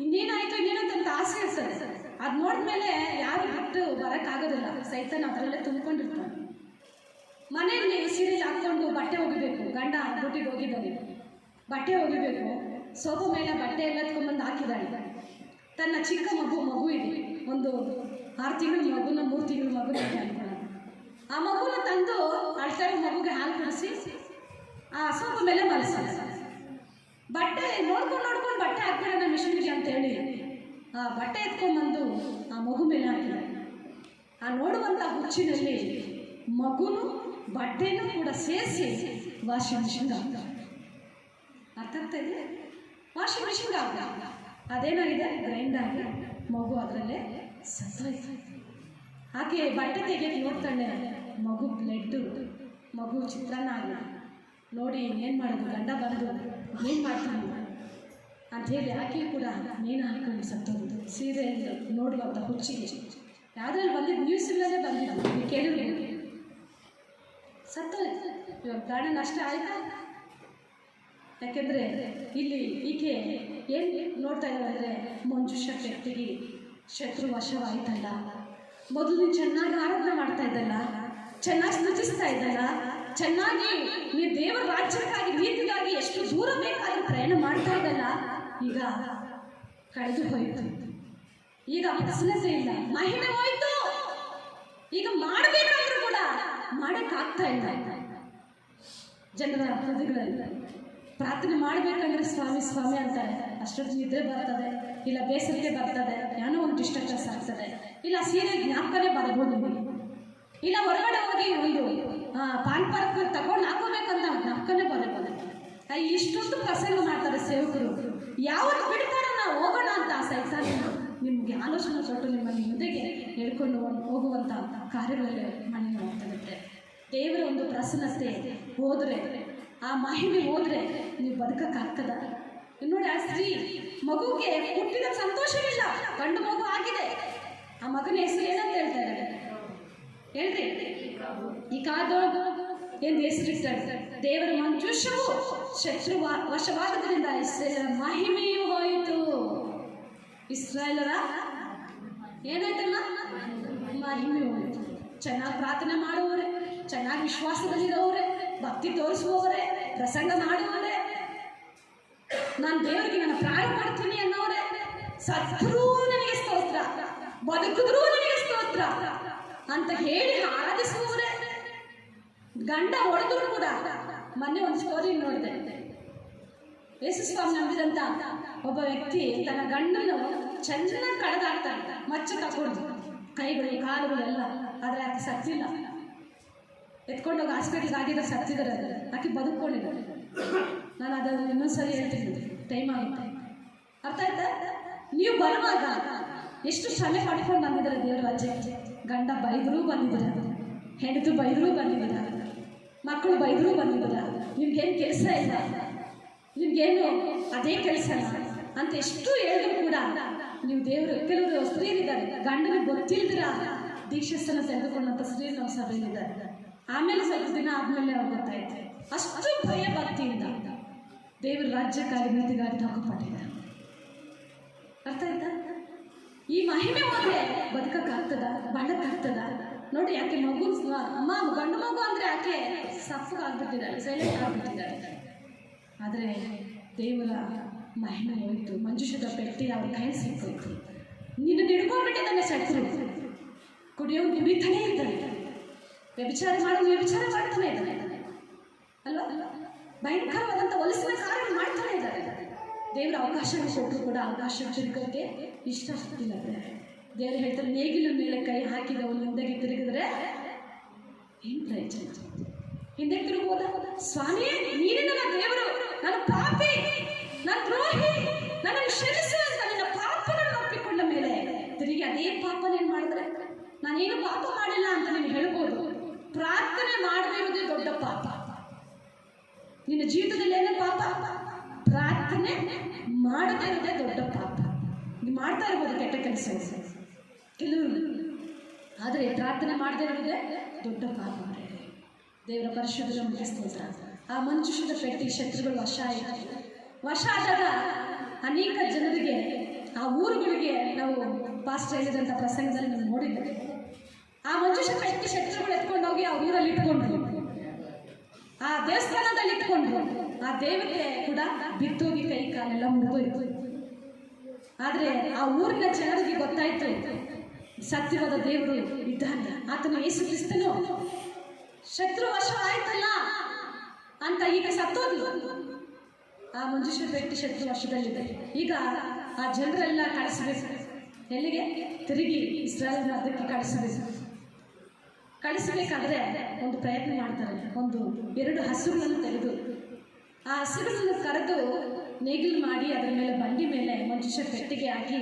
ಇನ್ನೇನಾಯ್ತು ಅಂತ ಆಸೆ ಇರ್ತದೆ. ಅದು ನೋಡಿದ್ಮೇಲೆ ಯಾರು ಬಿಟ್ಟು ಬರೋಕ್ಕಾಗೋದಿಲ್ಲ. ಸೈತಾನ ಅದರಲ್ಲೇ ತುಂಬಿಕೊಂಡಿರ್ತಾನೆ. ಮನೆಯಲ್ಲಿ ಸೀರೆ ಹಾಕ್ಕೊಂಡು ಬಟ್ಟೆ ಒಗಿಬೇಕು. ಗಂಡ ಡ್ಯೂಟಿಗೆ ಹೋಗಿದ್ದಾನೆ, ಬಟ್ಟೆ ಒಗಿಬೇಕು. ಸೋಫಾ ಮೇಲೆ ಬಟ್ಟೆ ಎಲ್ಲ ಎತ್ಕೊಂಡ್ಬಂದು ಹಾಕಿದ್ದಾಳೆ. ತನ್ನ ಚಿಕ್ಕ ಮಗು ಇದೆ, ಒಂದು 6 ತಿಂಗಳ ಮಗುನ 3 ತಿಂಗಳ ಮಗುನ ಅನ್ಕೊಳ್ಳೋಣ. ಆ ಮಗುನ ತಂದು ಅಳ್ತಾ ಇರೋ ಮಗುಗೆ ಹಾಲು ಕುಡಿಸಿ ಆ ಸೋಫಾ ಮೇಲೆ ಮಲಗಿಸಿ ಬಟ್ಟೆ ನೋಡ್ಕೊಂಡು ಬಟ್ಟೆ ಹಾಕ್ಬಿಡೋಣ ಮಿಷನ್ಗೆ ಅಂತೇಳಿ ಆ ಬಟ್ಟೆ ಎತ್ಕೊಂಡ್ಬಂದು ಆ ಮಗು ಮೇಲೆ ಹಾಕಿದೆ. ಆ ನೋಡುವಂಥ ಹುಚ್ಚಿನಲ್ಲಿ ಮಗುನು ಬಟ್ಟೆನೂ ಕೂಡ ಸೇರಿಸಿ ವಾಷಿಂಗ್ ಮಿಷನ್ಗೆ ಹಾಕ್ತಾರೆ. ಅರ್ಥ ಆಗ್ತಾ ಇದೆ? ವಾಷಿಂಗ್ ಮಿಷನ್ಗೆ ಹಾಕ್ತಾರೆ. ಅದೇನಾಗಿದೆ, ಗ್ರೈಂಡ್ ಆಗಿ ಮಗು ಅದರಲ್ಲೇ ಸತ್ತೋಯ್ತು. ಆಕೆ ಬಟ್ಟೆ ತೆಗೆಯಕ್ಕೆ ನೋಡ್ತಾಳೆ, ಮಗು ಬ್ಲಡ್ಡು, ಮಗು ಚಿತ್ರಾನ್ನ ಆಗಿದೆ. ನೋಡಿ ಏನು ಮಾಡೋದು, ಗಂಡ ಬಂದು ಏನು ಮಾಡ್ತಾನೆ ಅಂಥೇಳಿ ಆಕೆ ಕೂಡ ನೇಣು ಹಾಕೊಂಡು ಸತ್ತೋದು. ಸೀರೆ ನೋಡುವಂಥ ಹುಚ್ಚಿಗೆ ಯಾವುದ್ರಲ್ಲಿ ಬಂದಿದ್ದು, ನ್ಯೂಸ್ಗಳಲ್ಲೇ ಬಂದಿದ್ದು, ನೀವು ಕೇಳಿರ್ಬೋದು. ಸತ್ತೋಯ್ತು. ಇವಾಗ ಪ್ರಾಣ ನಷ್ಟ ಆಯಿತಾ? ಯಾಕೆಂದರೆ ಇಲ್ಲಿ ಈಕೆ ಏನು ನೋಡ್ತಾ ಇದ್ದಾಳೆ ಅಂದರೆ, ಮಂಜುಷ ಶೆಟ್ಟಿಗೆ ಶತ್ರು ವಶವಾಯಿತಲ್ಲ. ಮೊದಲು ಚೆನ್ನಾಗಿ ಆರಾಧನೆ ಮಾಡ್ತಾ ಇದ್ದಲ್ಲ, ಚೆನ್ನಾಗಿ ಸ್ತುತಿಸ್ತಾ ಇದ್ದಲ್ಲ, ಚೆನ್ನಾಗಿ ನೀವು ದೇವರ ರಾಜ್ಯಕ್ಕಾಗಿ ನೀತಿಗಾಗಿ ಎಷ್ಟು ದೂರ ಬೇಕಾದರೂ ಪ್ರಯಾಣ ಮಾಡ್ತಾ ಇದ್ದಲ್ಲ, ಈಗ ಕಳೆದು ಹೋಯಿತು. ಈಗ ಪ್ರಸನ್ನತೆ ಇಲ್ಲ, ಮಹಿಮೆ ಹೋಯಿತು. ಈಗ ಮಾಡಬೇಕಾದ್ರೂ ಕೂಡ ಮಾಡೋಕ್ಕಾಗ್ತಾ ಇಲ್ಲ. ಜನರ ಹೃದಯಗಳಲ್ಲಿ ಪ್ರಾರ್ಥನೆ ಮಾಡಬೇಕಂದ್ರೆ ಸ್ವಾಮಿ ಸ್ವಾಮಿ ಅಂತಾರೆ. ಅಷ್ಟೊತ್ತು ನಿದ್ರೆ ಬರ್ತದೆ, ಇಲ್ಲ ಬೇಸರಿಕೆ ಬರ್ತದೆ, ಏನೋ ಒಂದು ಡಿಸ್ಟರ್ಬೆನ್ಸ್ ಆಗ್ತದೆ, ಇಲ್ಲ ಸೀರಿಯಲ್ ಜ್ಞಾಪಕನೇ ಬರ್ಬೋದು ನಿಮಗೆ, ಇಲ್ಲ ಹೊರಗಡೆ ಹೋಗಿ ಒಂದು ಪಾನ್ ಪಾರ್ಕ್ ತಗೊಂಡು ಹಾಕೋಬೇಕಂತ ಜ್ಞಾಪಕನೇ ಬರಬಹುದು. ಇಷ್ಟೊಂದು ಪ್ರಸಂಗ ಮಾಡ್ತಾರೆ ಸೇವಕರು. ಯಾವತ್ತು ಬಿಡ್ತಾರೋ ನಾವು ಹೋಗೋಣ ಅಂತ ಸೈತಾನ ನಿಮಗೆ ಆಲೋಚನೆ ಕೊಟ್ಟು ನಿಮ್ಮನ್ನು ಮುಂದೆಗೆ ಹೇಳ್ಕೊಂಡು ಹೋಗುವಂಥ ಕಾರ್ಯಗಳಲ್ಲಿ ಮನೆ ಹೋಗ್ತಾಗುತ್ತೆ. ದೇವರ ಒಂದು ಪ್ರಸನ್ನತೆ ಹೋದರೆ, ಆ ಮಹಿಮೆ ಹೋದರೆ ನೀವು ಬದುಕಕ್ಕಾಗ್ತದ? ನೋಡಿ, ಆ ಸ್ತ್ರೀ ಮಗುಗೆ ಹುಟ್ಟಿದ ಸಂತೋಷವಿಲ್ಲ, ಗಂಡು ಮಗು ಆಗಿದೆ. ಆ ಮಗನ ಹೆಸರು ಏನಂತ ಹೇಳ್ತಾ ಇದ್ದಾರೆ ಹೇಳ್ರಿ? ಈ ಕಾದೋದು ಎಂದು ಹೆಸರಿಟ್ಟಾರೆ. ದೇವರ ಮಂಜೂಷವು ಶತ್ರು ವಶವಾದದ್ರಿಂದ ಇಸ್ರಾಯೇಲರ ಮಹಿಮೆಯೂ ಹೋಯಿತು. ಇಸ್ರಾಯೇಲರ ಏನಾಯ್ತಲ್ಲ, ಮಹಿಮೆ ಹೋಯಿತು. ಚೆನ್ನಾಗಿ ಪ್ರಾರ್ಥನೆ ಮಾಡುವವರೇ, ಚೆನ್ನಾಗಿ ವಿಶ್ವಾಸದಲ್ಲಿರೋವರೇ, ಭಕ್ತಿ ತೋರಿಸುವವರೇ, ಪ್ರಸಂಗ ಮಾಡುವವರೇ, ನಾನು ದೇವರಿಗೆ ನನ್ನ ಪ್ರಾಣ ಮಾಡ್ತೀನಿ ಅನ್ನೋರೇ, ಸತ್ರೂ ನನಗೆ ಸ್ತೋತ್ರ, ಬದುಕಿದ್ರೂ ನನಗೆ ಸ್ತೋತ್ರ ಅಂತ ಹೇಳಿ ಆರಾಧಿಸುವವರೇ, ಗಂಡ ಹೊಡೆದ್ರು ಕೂಡ. ಮೊನ್ನೆ ಒಂದು ಸ್ಟೋರಿ ನೋಡಿದೆ. ಯೇಸು ಸ್ವಾಮಿ ನಂಬಿದಂತ ಒಬ್ಬ ವ್ಯಕ್ತಿ ತನ್ನ ಗಂಡನು ಚೆನ್ನಾಗಿ ಕಳೆದಾಡ್ತಾನೆ, ಮಚ್ಚ ತಗೊಂಡು ಕೈಗಳು ಕಾಲುಗಳೆಲ್ಲ, ಆದರೆ ಆಕೆ ಸತ್ತಿಲ್ಲ. ಎತ್ಕೊಂಡೋಗಿ ಹಾಸ್ಪಿಟ್ಲಿಗೆ ಆಗಿದ್ರೆ ಸತ್ತಿದ್ದಾರೆ, ಆಕೆ ಬದುಕೊಂಡಿದ್ದಾರೆ. ನಾನು ಅದನ್ನು ಇನ್ನೊಂದ್ಸರಿ ಹೇಳ್ತೀನಿ, ಟೈಮ್ ಆಗುತ್ತೆ. ಅರ್ಥ ಆಯ್ತಾ? ನೀವು ಬರುವಾಗ ಎಷ್ಟು ಶ್ರಮೆ ಪಡ್ಕೊಂಡು ಬಂದಿದ್ದಾರೆ ದೇವರ ರಾಜ್ಯಕ್ಕೆ. ಗಂಡ ಬೈದರೂ ಬಂದಿದ್ದಾರೆ, ಹೆಂಡತಿ ಬೈದರೂ ಬಂದಿದ್ದಾರೆ, ಮಕ್ಕಳು ಬೈದರೂ ಬಂದಿದ್ದಾರೆ. ನಿಮ್ಗೇನು ಕೆಲಸ ಇಲ್ಲ, ನಿಮ್ಗೇನು ಅದೇ ಕೆಲಸ ಅಂತ ಎಷ್ಟು ಹೇಳಿದ್ರು ಕೂಡ ನೀವು ದೇವರು. ಕೆಲವರು ಸ್ತ್ರೀಯರಿದ್ದಾರೆ, ಗಂಡನಿಗೆ ಗೊತ್ತಿಲ್ದಿರ ದೀಕ್ಷಾಸ್ಥಾನ ತೆಗೆದುಕೊಂಡಂಥ ಸ್ತ್ರೀಯರು ನಮ್ಮ ಸಭೆಯಲ್ಲಿದ್ದಾರೆ. ಆಮೇಲೆ ಸ್ವಲ್ಪ ದಿನ ಆದಮೇಲೆ ಅವ್ರು ಗೊತ್ತಾಯ್ತು. ಅಷ್ಟು ಭಯ ಭಕ್ತಿಯಿಂದ ದೇವರ ರಾಜ್ಯಕ್ಕಾಗಿ ನೀತಿಗಾಗಿ ತಗೊಂಡ್ಪಟ್ಟಿದ್ದಾರೆ. ಅರ್ಥ ಆಯ್ತಾ? ಈ ಮಹಿಮೆ ಹೋದರೆ ಬದುಕಕ್ಕಾಗ್ತದ, ಬಾಳಕ್ಕಾಗ್ತದ? ನೋಡಿ, ಯಾಕೆ ಮಗು ಅಮ್ಮ ಗಂಡು ಮಗು ಅಂದರೆ ಆಕೆ ಸಫ್ಫಾಗ್ಬಿಟ್ಟಿದ್ದಾಳೆ, ಸೈಲೆಂಟ್ ಆಗಿಬಿಟ್ಟಿದ್ದಾಳೆ. ಆದರೆ ದೇವರ ಮಹಿಮೆ ಹೋಯಿತು. ಮಂಜುಷದ ಪೆಟ್ಟಿ ಅವ್ರ ಕೈ ಸಿಕ್ಕೋಯ್ತು. ನಿನ್ನ ಹಿಡ್ಕೊಂಡ್ಬಿಟ್ಟಿದ್ದಾನೆ ಶತ್ರು. ಕುಡಿಯೋ ನಿಮಿತ್ತನೇ ಇದ್ದಾನೆ, ವ್ಯಭಿಚಾರ ಮಾಡ್ತಾನೆ ಇದ್ದಾನೆ ಅಲ್ವಾ? ಭಯಂಕರವಾದಂಥ ಹೊಲಸಿನ ಕಾರ್ಯ ಮಾಡ್ತಾನೆ ಇದ್ದಾರೆ. ದೇವರ ಅವಕಾಶ ಕೊಟ್ಟರು ಕೂಡ ಅವಕಾಶ ತಿರುಗೋಕ್ಕೆ ಇಷ್ಟಪಟ್ಟಿಲ್ಲ. ದೇವರು ಹೇಳ್ತಾರೆ, ನೇಗಿಲ ಮೇಲೆ ಕೈ ಹಾಕಿದವನು ಹಿಂದೆಗೆ ತಿರುಗಿದ್ರೆ ಏನು ಪ್ರಯೋಜನ? ಹಿಂದೆ ತಿರುಗೋದ? ಸ್ವಾಮಿ ನೀನೇ ನನ್ನ ದೇವರು, ನನ್ನ ಪಾಪಿ, ನನ್ನ ದ್ರೋಹಿ, ನನ್ನನ್ನು ಕ್ಷಮಿಸು ಅಂತ ನನ್ನ ಪಾಪಗಳನ್ನು ಒಪ್ಪಿಕೊಂಡ ಮೇಲೆ ತಿರುಗಿ ಅದೇ ಪಾಪನೇನು ಮಾಡಿದ್ರೆ, ನಾನೇನು ಪಾಪ ಮಾಡಿಲ್ಲ ಅಂತ ನೀನು ಹೇಳ್ಬೋದು. ಪ್ರಾರ್ಥನೆ ಮಾಡದಿರೋದೇ ದೊಡ್ಡ ಪಾಪ. ನಿನ್ನ ಜೀವಿತದಲ್ಲಿ ಏನೇ ಪಾಪ? ಪ್ರಾರ್ಥನೆ ಮಾಡದೇ ಇರೋದೇ ದೊಡ್ಡ ಪಾಪ. ನೀವು ಮಾಡ್ತಾ ಇರ್ಬೋದು ಕೆಟ್ಟ ಕೆಲಸ ಕೆಲವರು, ಆದರೆ ಪ್ರಾರ್ಥನೆ ಮಾಡದೇ ಇರೋದೇ ದೊಡ್ಡ ಪಾಪ. ದೇವರ ಪರಿಶುದ್ಧ ಮುಗಿಸ್ತೋತ್ರ. ಆ ಮಂಜುಷದ ಪೆಟ್ಟಿ ಶತ್ರುಗಳು ವಶ ಆದಾಗ ಅನೇಕ ಜನರಿಗೆ, ಆ ಊರುಗಳಿಗೆ ನಾವು ಪಾಸ್ಟ್ ಹೇಳಿದಂಥ ಪ್ರಸಂಗದಲ್ಲಿ ನಾವು ನೋಡಿದ್ದೇವೆ. ಆ ಮಂಜುಷ ಪೆಟ್ಟಿ ಶತ್ರುಗಳು ಎತ್ಕೊಂಡೋಗಿ ಆ ಊರಲ್ಲಿ ಇಟ್ಕೊಂಡ್ರು. ದೇವಸ್ಥಾನದಲ್ಲಿ ಇಟ್ಕೊಂಡ್ರು. ಆ ದೇವತೆ ಕೂಡ ಬಿತ್ತೋಗಿ ಕೈ ಕಾಲೆಲ್ಲ ಮುರಿದೋಯ್ತು. ಆದ್ರೆ ಆ ಊರಿನ ಜನರಿಗೆ ಗೊತ್ತಾಯ್ತು, ಸತ್ಯವಾದ ದೇವರು ಇದ್ದಾನೆ, ಆತನು ಯೇಸು ಕ್ರಿಸ್ತನು. ಶತ್ರು ವಶ ಆಯ್ತಲ್ಲ ಅಂತ ಈಗ ಸತ್ತೋದ್ಲು. ಆ ಮಂಜುಶ್ರೀ ಪೆಟ್ಟಿ ಶತ್ರು ವಶದಲ್ಲಿದೆ. ಈಗ ಆ ಜನರೆಲ್ಲ ಕಳಿಸಬೇಕು. ಎಲ್ಲಿಗೆ? ತಿರುಗಿ ಇಸ್ರಾಯೇಲ್ ಅದಕ್ಕೆ ಕಳಿಸಬೇಕಾದ್ರೆ ಒಂದು ಪ್ರಯತ್ನ ಮಾಡ್ತಾರೆ. 2 ಹಸುಗಳನ್ನು ತೆಗೆದು ಆ ಹಸುಗಳನ್ನು ಕರೆದು ನೇಗಿಲು ಮಾಡಿ ಅದರ ಮೇಲೆ ಬಂಡಿ ಮೇಲೆ ಮಂಜುಶ್ರೀ ಪೆಟ್ಟಿಗೆ ಹಾಕಿ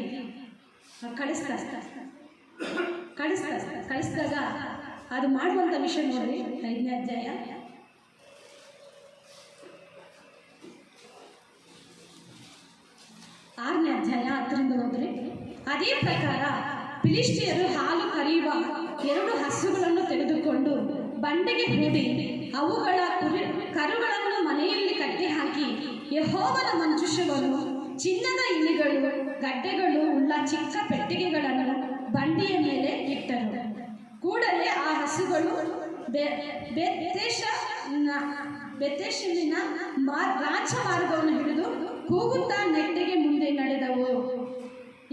ಕಳಿಸಿದಾಗ ಅದು ಮಾಡುವಂಥ ವಿಷಯ ನೋಡಿ. 5ನೇ ಅಧ್ಯಾಯ 6ನೇ ಅಧ್ಯಾಯ 10ರಿಂದ ಹೋದ್ರೆ, ಅದೇ ಪ್ರಕಾರ ಫಿಲಿಷ್ಟಿಯರು ಹಾಲು ಕರೆಯುವ 2 ಹಸುಗಳನ್ನು ತೆಗೆದುಕೊಂಡು ಬಂಡೆಗೆ ಹೂಡಿ ಅವುಗಳ ಕರುಗಳನ್ನು ಮನೆಯಲ್ಲಿ ಕಟ್ಟಿ ಹಾಕಿ ಯೆಹೋವನ ಮಂಜೂಷವನ್ನು ಚಿನ್ನದ ಇಲಿಗಳು ಗಡ್ಡೆಗಳು ಉಳ್ಳ ಚಿಕ್ಕ ಪೆಟ್ಟಿಗೆಗಳನ್ನು ಬಂಡಿಯ ಮೇಲೆ ಇಟ್ಟರು. ಕೂಡಲೇ ಆ ಹಸುಗಳು ಬೆತ್ತೇಷಿನ ರಾಜಮಾರ್ಗವನ್ನು ಹಿಡಿದು ಕೂಗುತ್ತಾ ನೆಟ್ಟಿಗೆ ಮುಂದೆ ನಡೆದವು.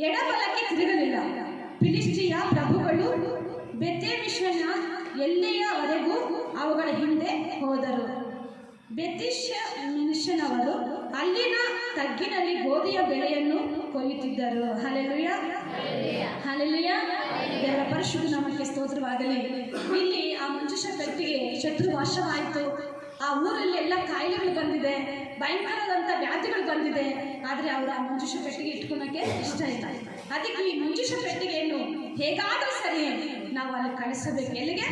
ಎಡಬಲಕ್ಕೆ ತಿರುಗಲಿಲ್ಲ. ಫಿಲಿಷ್ಟಿಯ ಪ್ರಭುಗಳು ಬೆತ್ತೇಮಿಷನ ಎಲ್ಲೆಯವರೆಗೂ ಅವುಗಳ ಹಿಂದೆ ಹೋದರು. ಬೆತ್ತೇಮಿಷನವರು ಅಲ್ಲಿನ ತಗ್ಗಿನಲ್ಲಿ ಗೋಧಿಯ ಬೆಳೆಯನ್ನು ಕೊಯ್ಯುತ್ತಿದ್ದರು. Hallelujah, hallelujah. ದೇವರ ಪರಿಶುದ್ಧ ನಾಮಕ್ಕೆ ಸ್ತೋತ್ರವಾಗಲಿ. ಇಲ್ಲಿ ಆ ಮಂಜುಷ ಪೆಟ್ಟಿಗೆ ಶತ್ರು ವಾಶವಾಯಿತು. ಆ ಊರಲ್ಲಿ ಎಲ್ಲ ಕಾಯಿಲೆಗಳು ಬಂದಿದೆ, ಭಯಂಕರವಾದಂಥ ವ್ಯಾಧಿಗಳು ಬಂದಿದೆ. ಆದರೆ ಅವರು ಆ ಮಂಜುಷ ಪೆಟ್ಟಿಗೆ ಇಟ್ಕೊಳಕ್ಕೆ ಇಷ್ಟ ಇಲ್ಲ. ಅದಕ್ಕೆ ಈ ಮಂಜುಷ ಪೆಟ್ಟಿಗೆಯನ್ನು ಹೇಗಾದರೂ ಸರಿ ನಾವು ಅಲ್ಲಿ ಕಳಿಸಬೇಕು. ಎಲ್ಲಿಗೆ?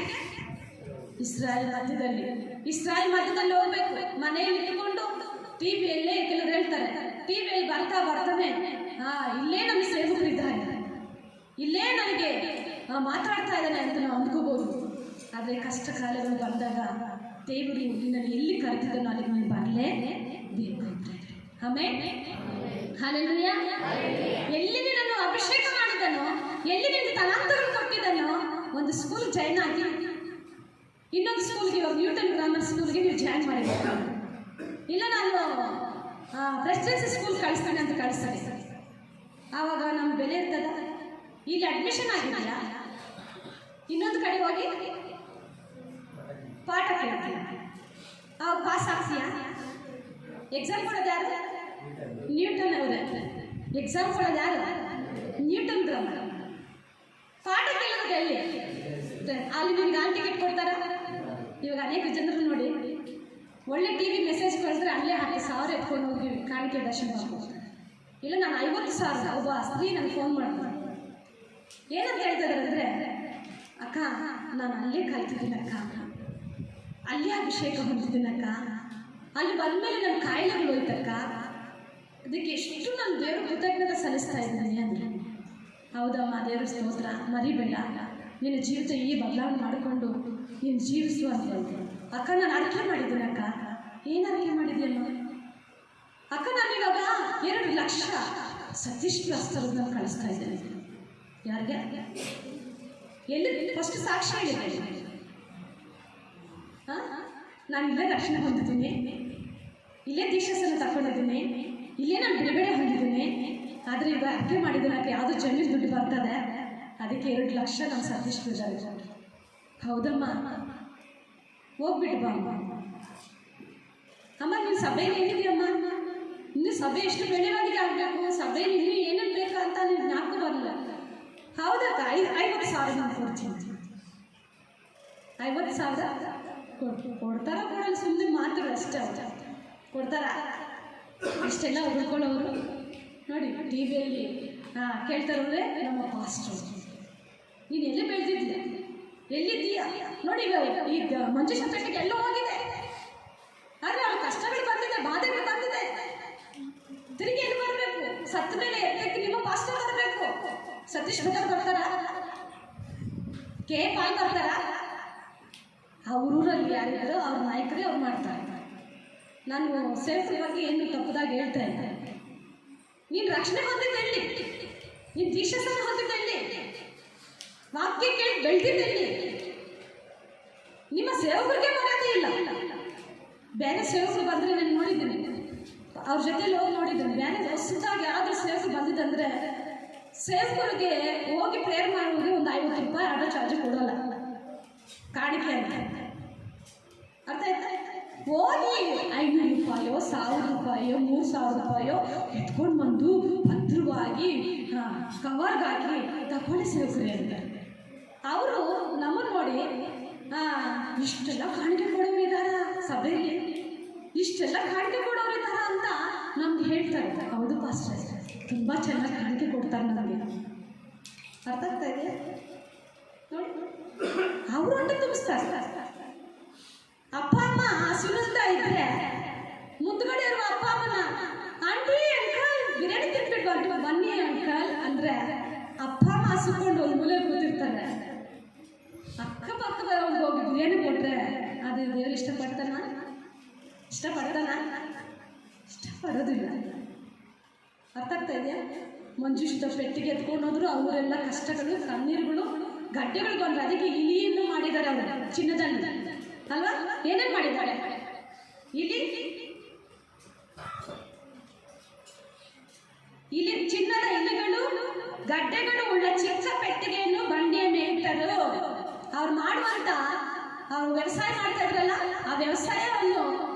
ಇಸ್ರಾಯೇಲ್ ಮಧ್ಯದಲ್ಲಿ ಹೋಗ್ಬೇಕು. ಮನೆಯಲ್ಲಿ ಇಟ್ಟುಕೊಂಡು ಟಿವಿಯಲ್ಲೇ ಕೆಲವರು ಹೇಳ್ತಾರೆ, ಟಿವಿಯಲ್ಲಿ ಬರ್ತಾನೆ ಇಲ್ಲೇ ನಮ್ಮ ಸೇವಕರು ಇದ್ದಾರೆ, ಇಲ್ಲೇ ನನಗೆ ಮಾತಾಡ್ತಾ ಇದ್ದಾನೆ ಅಂತ ನಾವು ಅಂದ್ಕೋಬಹುದು. ಆದರೆ ಕಷ್ಟ ಕಾಲಗಳು ಬಂದಾಗ ದೇವರು ನಿನ್ನನ್ನು ಎಲ್ಲಿ ಕರೆದಿದ್ದನೋ ಅಲ್ಲಿಗೆ ನೀನು ಬರಲೇಬೇಕು. Amen, hallelujah. ಎಲ್ಲಿ ನಿನ್ನನ್ನು ಅಭಿಷೇಕ ಮಾಡಿದನೋ, ಎಲ್ಲಿ ನಿನ್ನ ತಲಾಂತಗಳು ಕೊಟ್ಟಿದ್ದನೋ, ಒಂದು ಸ್ಕೂಲ್ ಜಾಯ್ನ್ ಆಗಿ ಇನ್ನೊಂದು ಸ್ಕೂಲ್ಗೆ, ಇವಾಗ ನ್ಯೂಟನ್ ಗ್ರಾಮರ್ ಸ್ಕೂಲ್ಗೆ ನೀವು ಜಾಯ್ನ್ ಮಾಡಿದ್ದೀರ. ಇಲ್ಲ ನಾನು ಪ್ರೆಸಿಡೆನ್ಸಿ ಸ್ಕೂಲ್ ಕಳಿಸ್ತಾನೆ ಅಂತ ಕಳಿಸ್ತಾರೆ. ಆವಾಗ ನಮ್ಮ ಬೆಲೆ ಇರ್ತದ. ಇಲ್ಲಿ ಅಡ್ಮಿಷನ್ ಆಗಿದೆಯಾ, ಇನ್ನೊಂದು ಕಡೆ ಹೋಗಿ ಪಾಠ ಕೇಳ್ತೀಯ, ಅವಾಗ ಪಾಸ್ ಆಗ್ತೀಯಾ? ಎಕ್ಸಾಮ್ ಕೊಡೋದು ಯಾರು? ನ್ಯೂಟನ್ ಅವರೇ. ಎಕ್ಸಾಮ್ ಕೊಡೋದು ಯಾರು? Newton grammar. ಪಾಠ ಕೇಳೋದು ಎಲ್ಲಿ? ಅಲ್ಲಿ ನಿಮ್ಗೆ ಹಾಲ್ ಟಿಕೆಟ್ ಕೊಡ್ತಾರ. ಇವಾಗ ಅನೇಕ ಜನರು ನೋಡಿ, ಒಳ್ಳೆ ಟಿವಿ ಮೆಸೇಜ್ ಕಳಿಸಿದ್ರೆ ಅಲ್ಲೇ 10,000 ಎತ್ಕೊಂಡು ಹೋಗಿ ಕಾಣಿಕೆ ದರ್ಶನ ಮಾಡ್ಬೋದು. ಇಲ್ಲ ನಾನು 50,000 ಒಬ್ಬ ಸ್ತ್ರೀ ನನಗೆ ಫೋನ್ ಮಾಡ್ತಾರೆ. ಏನಂತ ಹೇಳ್ತಿದ್ದಾರೆ ಅಂದರೆ, ಅಕ್ಕ ನಾನು ಅಲ್ಲೇ ಕಲ್ತಿದ್ದೀನಕ್ಕ, ಅಲ್ಲೇ ಅಭಿಷೇಕ ಹೊಂದಿದ್ದೀನಕ್ಕ, ಅಲ್ಲಿ ಬಂದಮೇಲೆ ನನ್ನ ಕಾಯಿಲೆಗಳು ಹೋಯ್ತಕ್ಕ, ಅದಕ್ಕೆ ಎಷ್ಟು ನಾನು ದೇವರು ಕೃತಜ್ಞತೆ ಸಲ್ಲಿಸ್ತಾ ಇದ್ದೀನಿ ಅಂದರೆ. ಹೌದಮ್ಮ, ದೇವ್ರ ಸ್ತೋತ್ರ, ಮರಿಬೇಡ, ನಿನ್ನ ಜೀವಿತ ಈ ಬದಲಾವಣೆ ಮಾಡಿಕೊಂಡು ನೀನು ಜೀವಿಸು ಅಂತ ಹೇಳ್ತೀನಿ. ಅಕ್ಕ ನಾನು ಅರ್ಕೆ ಮಾಡಿದ್ದೀನಿ. ಅಕ್ಕ ಏನು ಅರ್ಕೆ ಮಾಡಿದ್ದೀನೋ? ಅಕ್ಕ ನಾನು ಇವಾಗ 2 ಲಕ್ಷ ಸತೀಶ್ ಪ್ರಸ್ತರನ್ನ ಕಳಿಸ್ತಾ ಇದ್ದೇನೆ. ಯಾರಿಗೆ? ಎಲ್ಲಿ ಫಸ್ಟ್ ಸಾಕ್ಷಿ ಹೇಳಿದ್ದೇನೆ. ನಾನು ಇಲ್ಲೇ ರಕ್ಷಣೆ ಹೊಂದಿದ್ದೀನಿ, ಇಲ್ಲೇ ದೀಕ್ಷಾಸನ ತಗೊಂಡಿದ್ದೀನಿ, ಇಲ್ಲೇ ನಾನು ಬಿಡುಗಡೆ ಹೊಂದಿದ್ದೀನಿ. ಆದರೆ ಈಗ ಅರ್ಕೆ ಮಾಡಿದ್ದೀನಿ. ಯಾವುದೋ ಜಮೀನು ದುಡ್ಡು ಬರ್ತದೆ, ಅದಕ್ಕೆ 2 ಲಕ್ಷ ನಾನು ಸತೀಶ್ ಇದ್ದಾರೆ. ಹೌದಮ್ಮ, ಹೋಗ್ಬಿಟ್ಟು ಬಾ ಅಮ್ಮ. ನೀನು ಸಭೆಯಲ್ಲಿ ಏನಿದೆಯಮ್ಮ? ಇನ್ನು ಸಭೆ ಎಷ್ಟು ಬೆಳೆವಣಿಗೆ ಆಗಬೇಕು, ಸಭೆಯಲ್ಲಿ ಇನ್ನೂ ಏನೇನು ಬೇಕು ಅಂತ ನೀನು ಜ್ಞಾಪಕ ಬರಲ್ಲ. ಹೌದಕ್ಕ, 50,000 ನಾನು ಕೊಡ್ತೀನಿ. 50,000 ಕೊಡ್ತಾರ ಕೊಡಲ್ಲ, ಸುಮ್ಮನೆ ಮಾತು ಅಷ್ಟೇ. ಕೊಡ್ತಾರ ಇಷ್ಟೆಲ್ಲ ಉಳ್ಕೊಳ್ಳೋರು ನೋಡಿ ಟಿವಿಯಲ್ಲಿ ಕೇಳ್ತಾರವ್ರೆ, ನಮ್ಮ ಪಾಸ್ಟರ್ ನೀನು ಎಲ್ಲಿ ಬೆಳೆದಿದ್ದೀಯ, ಎಲ್ಲಿದ್ದೀಯಾ ನೋಡಿ. ಈಗ ಮಂಜುಷ ಪೆಟ್ಟಿಗೆ ಎಲ್ಲೋ ಹೋಗಿದೆ, ಆದರೆ ಅವ್ರ ಕಷ್ಟಗಳು ಬಂದಿದೆ, ಬಾಧೆಗಳು ಬಂದಿದೆ. ತಿರುಗಿ ಎಲ್ಲಿ ಬರಬೇಕು? ಸತ್ತ ಮೇಲೆ ಎತ್ತಕ್ಕೆ ನಿಮ್ಮ ಪಾಸ್ಟರ್ ಬರಬೇಕು. ಸತೀಶ್ ಭದ್ರ ಬರ್ತಾರ, ಕೆ ಪಾಲ್ ಬರ್ತಾರ. ಅವ್ರೂರಲ್ಲಿ ಯಾರಿದ್ದಾರೋ ಅವ್ರ ನಾಯಕರೇ ಅವ್ರು ಮಾಡ್ತಾರೆ. ನಾನು ಸೇವಕರ ಬಗ್ಗೆ ಏನು ತಪ್ಪದಾಗ ಹೇಳ್ತಾ ಇದ್ದೆ. ನೀನು ರಕ್ಷಣೆ ಹೊಂದಿದ್ದೆಲ್ಲಿ? ನೀನು ದೀಕ್ಷಾಸನ ಹೊಂದಿದ್ದೆಲ್ಲಿ? ವಾಕ್ಯ ಕೇಳಿ ಬೆಳೆದಿದ್ದೆಲ್ಲಿ? ನಿಮ್ಮ ಸೇವಕರಿಗೆ ಮರ್ಯಾದೆ ಇಲ್ಲ, ಬೇರೆ ಸೇವಕರು ಬಂದರೆ ನಾನು ನೋಡಿದ್ದೀನಿ, ಅವ್ರ ಜೊತೆಲಿ ಹೋಗಿ ನೋಡಿದ್ದೀನಿ. ಬೇರೆ ಹೊಸದಾಗಿ ಯಾರಾದರೂ ಸೇವಕರು ಬಂದಿದ್ದಂದರೆ ಸೇವಕರಿಗೆ ಹೋಗಿ ಪ್ರೇಯರ್ ಮಾಡೋರಿಗೆ ಒಂದು 50 ರೂಪಾಯಿ ಆಟೋ ಚಾರ್ಜ್ ಕೊಡೋಲ್ಲ, ಕಾಣಿಕೆ ಅಂತ. ಅರ್ಥ ಆಯ್ತಾ? ಹೋಗಿ 500 ರೂಪಾಯೋ 1000 ರೂಪಾಯೋ 3000 ರೂಪಾಯೋ ಎತ್ಕೊಂಡು ಬಂದು ಭದ್ರವಾಗಿ ಕವರ್ಗಾಗಿ ತಗೊಳ್ಳಿ ಸೇವಕರೇ ಅಂತ. ಅವರು ನಮ್ಮನ್ನು ನೋಡಿ ಇಷ್ಟೆಲ್ಲ ಕಾಣಿಕೆ ಕೊಡೋರು ಇದ್ದಾರ ಸಭೆಯಲ್ಲಿ, ಇಷ್ಟೆಲ್ಲ ಕಾಣಿಕೆ ಕೊಡೋರು ಇದ್ದಾರ ಅಂತ ನಮ್ಗೆ ಹೇಳ್ತಾರೆ. ಹೌದು ಪಾಸ್ಟರ್, ತುಂಬ ಚೆನ್ನಾಗಿ ಕಾಣಿಕೆ ಕೊಡ್ತಾರೆ ನಮಗೆ. ಅರ್ಥ ಆಗ್ತಾ ಇದೆ ನೋಡಿ, ಅವರು ಹೊಟ್ಟೆ ತುಂಬಿಸ್ತಾರೆ. ಅಪ್ಪ ಅಮ್ಮ ಸುನಂತಾ ಇದ್ರೆ ಮುಂದ್ಗಡೆ ಇರುವ ಅಪ್ಪ ಅಮ್ಮನ ಆಂಟಿ ಅಂಕಲ್ ಬಿರಿಯಾನಿ ತಿನ್ಬಿಟ್ಟು ಬನ್ನಿ ಅಂಕಲ್ ಅಂದ್ರೆ ಅಪ್ಪ ಅಮ್ಮ ಹಸುಕೊಂಡು ಒಂದು ಮೂಲೆ ಕೂತಿರ್ತಾರೆ. ಅಕ್ಕಪಕ್ಕ ಹೋಗಿ ಬಿರಿಯಾನಿ ಕೊಟ್ರೆ ಅದು ದೇವ್ರು ಇಷ್ಟಪಡ್ತಾನ? ಇಷ್ಟಪಡೋದಿಲ್ಲ. ಅರ್ಥ ಆಗ್ತಾ ಇದೆಯಾ? ಮಂಜುಷ್ಟ ಪೆಟ್ಟಿಗೆ ಎತ್ಕೊಂಡು ಹೋದ್ರು ಅವರೆಲ್ಲ ಕಷ್ಟಗಳು ಕಣ್ಣೀರುಗಳು ಗಡ್ಡೆಗಳು ಬಂದ್ರೆ ಅದಕ್ಕೆ ಇಲಿಯನ್ನು ಮಾಡಿದ್ದಾರೆ ಅವರು ಚಿನ್ನದಲ್ಲಿ ಅಲ್ವಾ? ಏನೇನು ಮಾಡಿದ್ದಾರೆ? ಇಲ್ಲಿ ಚಿನ್ನದ ಇಲಿಗಳು ಗಡ್ಡೆಗಳು ಉಳ್ಳ ಚಿಕ್ಕ ಪೆಟ್ಟಿಗೆಯನ್ನು ಬಂಡಿಯ ಮೇಲಿಟ್ಟರು. ಅವ್ರು ಮಾಡುವಂತ ಅವ್ರು ವ್ಯವಸಾಯ ಮಾಡ್ತಾ ಇದ್ರಲ್ಲ, ಆ ವ್ಯವಸಾಯವನ್ನು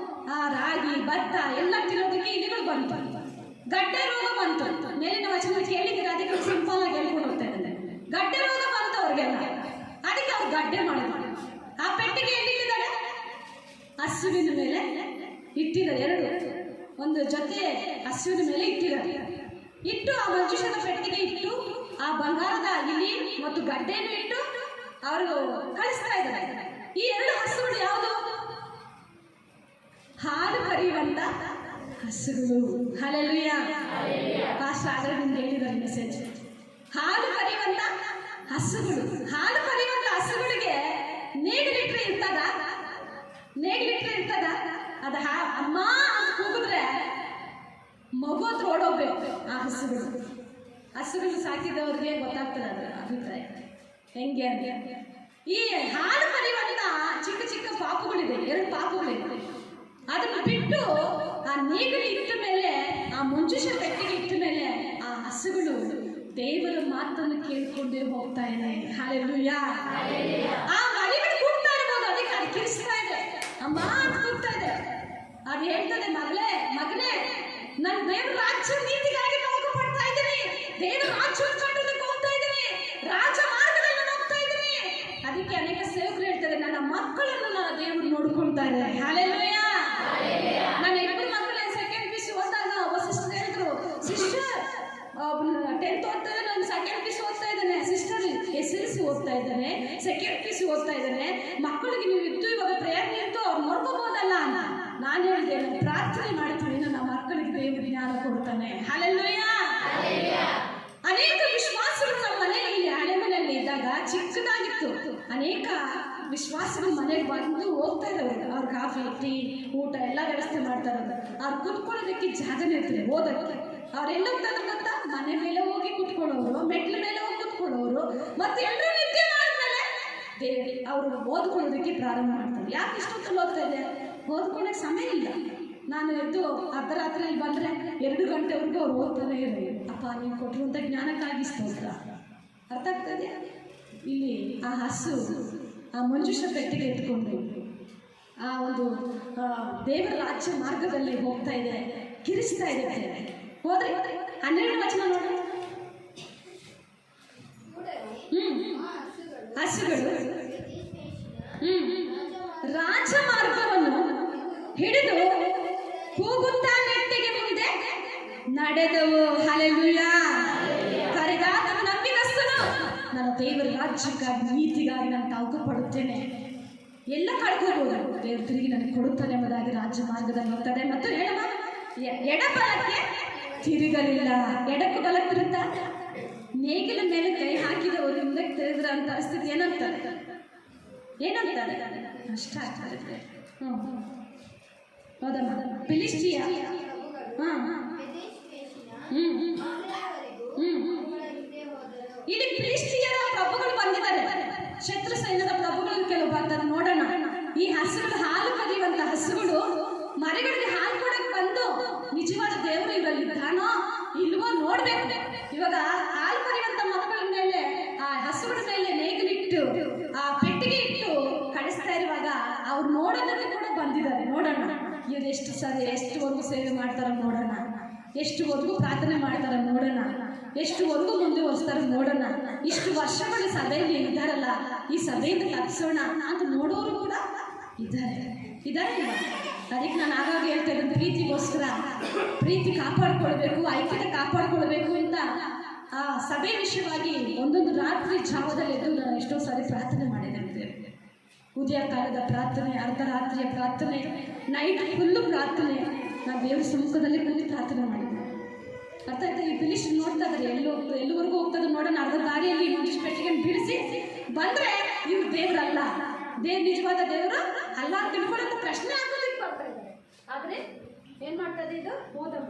ಆ ರಾಗಿ ಭತ್ತ ಎಲ್ಲ ತಿನ್ನೋದಕ್ಕೆ ಇಲಿಗಳು ಬಂತು. ಗಡ್ಡೆ ರೋಗ ಬಂತು. ಮೇಲಿನ ವಚನ ಕೇಳಿದ್ರೆ ಅದಕ್ಕೆ ಸಿಂಪಲ್ ಆಗಿ ಹೇಳ್ಕೊಂಡು ಹೋಗ್ತಾ ಇದ್ದಾರೆ. ಗಡ್ಡೆ ರೋಗ ಬಂತು ಅವ್ರಿಗೆಲ್ಲ, ಅದಕ್ಕೆ ಅವ್ರು ಗಡ್ಡೆ ಮಾಡಿದ್ರು. ಆ ಪೆಟ್ಟಿಗೆ ಎಲ್ಲಿದ್ದಾರೆ? ಹಸುವಿನ ಮೇಲೆ ಇಟ್ಟಿದ್ದಾರೆ. ಎರಡು ಒಂದು ಜೊತೆ ಹಸುವಿನ ಮೇಲೆ ಇಟ್ಟಿದ್ದಾರೆ. ಇಟ್ಟು ಆ ಮಂಜುಷದ ಪೆಟ್ಟಿಗೆ ಇಟ್ಟು ಆ ಬಂಗಾರದ ಇಲಿ ಮತ್ತು ಗಡ್ಡೆಯನ್ನು ಇಟ್ಟು ಅವರು ಕಳಿಸ್ತಾ ಇದ್ದಾರೆ. ಈ ಎರಡು ಹಸುಗಳು ಯಾವುದು? ಹಾಲು ಕರೆಯುವಂತ ಹಸುಗಳು. ಹಲ್ಲೆಲೂಯಾ. ಪಾಸ್ಟರ್ ಆದರೆ ನಿಮ್ಗೆ ಹೇಳಿದ್ದಾರೆ ಮೆಸೇಜ್. ಹಾಲು ಕರೆಯುವಂತ ಹಸುಗಳು. ಹಾಲು ಕರೆಯುವಂತ ಹಸುಗಳಿಗೆ ನೇಗಿಲಿಟ್ರೆ ಇರ್ತದ? ಅದ ಅಮ್ಮ ಅಂತ ಕೂಗಿದ್ರೆ ಮಗು ಹತ್ರ ಓಡೋಗ್ಬೇಕು. ಆ ಹಸುಗಳು ಸಾಕಿದವ್ರಿಗೆ ಗೊತ್ತಾಗ್ತದೆ ಅದರ ಅಭಿಪ್ರಾಯ ಹೆಂಗೆ ಅಂತ. ಈ ಹಾಲು ಕರೆಯುವಂತ ಚಿಕ್ಕ ಚಿಕ್ಕ ಪಾಪುಗಳಿದೆ, 2 ಪಾಪುಗಳಿದೆ. ಅದನ್ನು ಬಿಟ್ಟು ಆ ನೇಗಿಲು ಇಟ್ಟ ಮೇಲೆ, ಆ ಮಂಜುಷ ಪೆಟ್ಟಿಗೆ ಇಟ್ಟ ಮೇಲೆ ಆ ಹಸುಗಳು ದೇವರ ಮಾತನ್ನು ಕೇಳ್ಕೊಂಡೇ ಹೋಗ್ತಾ ಇದೆ. ಹಲ್ಲೆಲೂಯಾ. ಆ ಮರಿಗಳು ಕೂಗ್ತಾ ಇರ್ಬೋದು, ಅದಕ್ಕೆ ಅದು ಕಿರಿಸ್ತಾ ಇದೆ, ಅಮ್ಮ ಅಂತ ಕೂಗ್ತಾ ಇದೆ. ಅದು ಹೇಳ್ತದೆ, ಮಗನೇ ನಾನು ದೇವರ ರಾಜ್ಯ ನೀತಿಗಾಗಿ ನೌಕ ಪಡ್ತಾ ಇದ್ದೀನಿ, ದೇವರ ರಾಜ್ಯವನ್ನು ಕಟ್ಟೋದಕ್ಕೆ ಹೋಗ್ತಾ ಇದ್ದೀನಿ, ರಾಜ ಮಾರ್ಗದಲ್ಲಿ ಹೋಗ್ತಾ ಇದ್ದೀನಿ. ಅದಕ್ಕೆ ಅನೇಕ ಸೇವಕರು ಹೇಳ್ತಾರೆ, ನನ್ನ ಮಕ್ಕಳನ್ನು ನಾನು ದೇವರು ನೋಡ್ಕೊಳ್ತಾ ಇದ್ದಾರೆ. ಹಲ್ಲೆಲೂಯಾ. ನನ್ನ 2 ಮಕ್ಕಳು ಸೆಕೆಂಡ್ ಪಿ.ಯು.ಸಿ ಓದಿದಾಗ ಸಿಸ್ಟರ್ ಹೇಳಿದ್ರು, ಸಿಸ್ಟರ್ 10th ಓದ್ತಾ ಇದ್ದಾನೆ, ನಾನು ಸೆಕೆಂಡ್ ಪಿ.ಯು.ಸಿ ಓದ್ತಾ ಇದ್ದಾನೆ, ಸಿಸ್ಟರ್ SLC ಓದ್ತಾ ಇದ್ದಾನೆ, ಸೆಕೆಂಡ್ ಪಿ.ಯು.ಸಿ ಓದ್ತಾ ಇದ್ದಾನೆ, ಮಕ್ಕಳಿಗೆ ನೀವು ಇದ್ದು ಇವಾಗ ಪ್ರೇಯರ್ ನಿಂತು ಅವ್ರು ನೋಡ್ಕೋಬಹುದಲ್ಲ ಅಂತ ನಾನು ಹೇಳಿದೆ. ನಾನು ಪ್ರಾರ್ಥನೆ ಮಾಡ್ತೀನಿ, ನನ್ನ ಮಕ್ಕಳಿಗೆ ದೇವರು ಜ್ಞಾನ ಕೊಡ್ತಾನೆ. ಹಲ್ಲೆಲೂಯಾ. ಅನೇಕ ವಿಶ್ವಾಸಗಳು ನಮ್ಮ ಮನೆಯಲ್ಲಿ ಹಳೆ ಮನೆಯಲ್ಲಿ ಇದ್ದಾಗ ಚಿಕ್ಕದಾಗಿತ್ತು. ಅನೇಕ ವಿಶ್ವಾಸಗಳು ಮನೆಗೆ ಬಂದು ಹೋಗ್ತಾ ಇರೋರು. ಅವ್ರು ಕಾಫಿ ಟೀ ಊಟ ಎಲ್ಲ ವ್ಯವಸ್ಥೆ ಮಾಡ್ತಾ ಇರೋದು. ಅವ್ರು ಕುತ್ಕೊಳ್ಳೋದಕ್ಕೆ ಜಾಗನೇ ಇರ್ತದೆ ಓದೋಕ್ಕೆ. ಅವ್ರೆಲ್ಲ ಹೋಗ್ತಾರೆ ಗೊತ್ತಾ? ಮನೆ ಮೇಲೆ ಹೋಗಿ ಕುತ್ಕೊಳ್ಳೋರು, ಮೆಟ್ಲ ಮೇಲೆ ಹೋಗಿ ಕುತ್ಕೊಳ್ಳೋರು, ಮತ್ತೆ ಎಲ್ಲರೂ ನಿದ್ದೆ ಮಾಡಿದ್ಮೇಲೆ ಅವರು ಓದ್ಕೊಳ್ಳೋದಕ್ಕೆ ಪ್ರಾರಂಭ ಮಾಡ್ತಾರೆ. ಯಾಕೆ ಇಷ್ಟೊತ್ತಲ್ಲಿ ಓದ್ತಾ ಇದೆ? ಓದ್ಕೊಳ್ಳೋಕೆ ಸಮಯ ಇಲ್ಲ. ನಾನು ಎದ್ದು ಅರ್ಧರಾತ್ರಿಯಲ್ಲಿ ಬಂದರೆ 2 ಗಂಟೆವರೆಗೂ ಅವ್ರು ಓದ್ತಾನೆ ಇರೋದು. ಅಪ್ಪ ನೀವು ಕೊಟ್ಟಿರುವಂಥ ಜ್ಞಾನಕ್ಕಾಗಿ ಸ್ತೋತ್ರ. ಅರ್ಥ ಆಗ್ತದೆ? ಇಲ್ಲಿ ಆ ಹಸು ಆ ಮಂಜುಷ ಪೆಟ್ಟಿಗೆ ಎತ್ಕೊಂಡು ಆ ಒಂದು ದೇವರ ರಾಜ್ಯ ಮಾರ್ಗದಲ್ಲಿ ಹೋಗ್ತಾ ಇದೆ, ಕಿರಿಸ್ತಾ ಇದೆ. ಹೋದ್ರೆ 12 ವಚನ ನೋಡಿ. ಹಸುಗಳು ರಾಜಮಾರ್ಗವನ್ನು ಹಿಡಿದು ಕೂಗುತ್ತಾ ನೆಟ್ಟಿಗೆ ಮುಂದೆ ನಡೆದವು. ಹಲ್ಲೆಲೂಯಾ. ಕರೆದಾತನು ನಂಬಿಗಸ್ತನು, ನಾನು ದೇವರ ರಾಜ್ಯಕ್ಕಾಗಿ ನೀತಿಗಾಗಿ ನಾನು ತಾವುಕ ಪಡುತ್ತೇನೆ. ಎಲ್ಲ ಕಳ್ಕೋಬಹುದು, ದೇವ್ರ ತಿರುಗಿ ನನಗೆ ಕೊಡುತ್ತಾನೆ ಎಂಬುದಾಗಿ ರಾಜ್ಯ ಮಾರ್ಗದಲ್ಲಿ ಹೋಗ್ತಾರೆ. ಮತ್ತು ಎಡಬಲಕ್ಕೆ ತಿರುಗಲಿಲ್ಲ. ಎಡಕ್ಕೆ ಬಲ ತಿರುತ್ತಾ ನೇಗಿಲ ಮೇಲೆ ಕೈ ಹಾಕಿದವರು ಹಿಂದಕ್ಕೆ ತಿರುಗಿದ್ರ ಅಂತ ಪರಿಸ್ಥಿತಿ ಏನಂತಾರೆ? ಅಷ್ಟ ಆಗ್ತದೆ. ಹೌದಮ್ಮ. ಫಿಲಿಸ್ಟಿಯ ಇಲ್ಲಿ ಫಿಲಿಸ್ಟಿಯರ ಪ್ರಭುಗಳು ಬಂದಿದ್ದಾರೆ, ಶತ್ರು ಸೈನ್ಯದ ಪ್ರಭುಗಳು ಕೆಲವು ಬರ್ತಾರೆ. ನೋಡೋಣ. ಈ ಹಸುಗಳು ಹಾಲು ಕರೆಯುವಂತ ಹಸುಗಳು ನೋಡೋದಕ್ಕೆ ಕೂಡ ಬಂದಿದ್ದಾರೆ. ನೋಡೋಣ ಇವ್ರು ಎಷ್ಟುವರೆಗೂ ಸೇವೆ ಮಾಡ್ತಾರೆ ನೋಡೋಣ, ಎಷ್ಟುವರೆಗೂ ಪ್ರಾರ್ಥನೆ ಮಾಡ್ತಾರೆ ನೋಡೋಣ, ಎಷ್ಟುವರೆಗೂ ಮುಂದುವರಿಸ್ತಾರೆ ನೋಡೋಣ. ಇಷ್ಟು ವರ್ಷಗಳ ಸಭೆಯಲ್ಲಿ ಇದ್ದಾರಲ್ಲ, ಈ ಸಭೆಯಿಂದ ತಪ್ಪಿಸೋಣ ಅಂತ ನೋಡೋರು ಕೂಡ ಇದ್ದಾರೆ ಇಲ್ವಾ? ಅದಕ್ಕೆ ನಾನು ಆಗಾಗ ಹೇಳ್ತಾ ಇದ್ದೀನಿ, ಪ್ರೀತಿಗೋಸ್ಕರ ಪ್ರೀತಿ ಕಾಪಾಡ್ಕೊಳ್ಬೇಕು, ಐಕ್ಯತೆ ಕಾಪಾಡ್ಕೊಳ್ಬೇಕು ಅಂತ ಆ ಸಭೆ ವಿಷಯವಾಗಿ ಒಂದೊಂದು ರಾತ್ರಿ ಜಾವದಲ್ಲಿ ಎದ್ದು ನಾನು ಎಷ್ಟೋ ಸಾರಿ ಪ್ರಾರ್ಥನೆ ಮಾಡಿದ್ದೇನೆ. ಉದಯ ಕಾಲದ ಪ್ರಾರ್ಥನೆ, ಅರ್ಧರಾತ್ರಿಯ ಪ್ರಾರ್ಥನೆ, ನೈಟ್ ಫುಲ್ಲು ಪ್ರಾರ್ಥನೆ, ನಾನು ದೇವ್ರ ಸಮ್ಮುಖದಲ್ಲಿ ಕೂತು ಪ್ರಾರ್ಥನೆ ಮಾಡಿದ್ದೆ. ಅರ್ಥ ಆಯ್ತಾ? ಈ ಬಿಲಿಸ್ ನೋಡ್ತಾ ಇದ್ದಾರೆ, ಎಲ್ಲವರೆಗೂ ಹೋಗ್ತದೆ ನೋಡೋಣ. ಅರ್ಧ ದಾರಿಯಲ್ಲಿ ಇಂಗ್ಲೀಷ್ ಪೆಟ್ಟಿಗೆ ಬಿಡಿಸಿ ಬಂದರೆ ಇವ್ರು ದೇವರಲ್ಲ, ನಿಜವಾದ ದೇವರು ಅಲ್ಲ ಅಂತ ತಿಳ್ಕೊಳ್ಳೋಂಥ ಪ್ರಶ್ನೆ ಹಾಕೋದಕ್ಕೆ ಬರ್ತಾ ಇದ್ದಾರೆ. ಆದರೆ ಏನು ಮಾಡ್ತದೆ ಇದು? ಓದಮ್ಮ.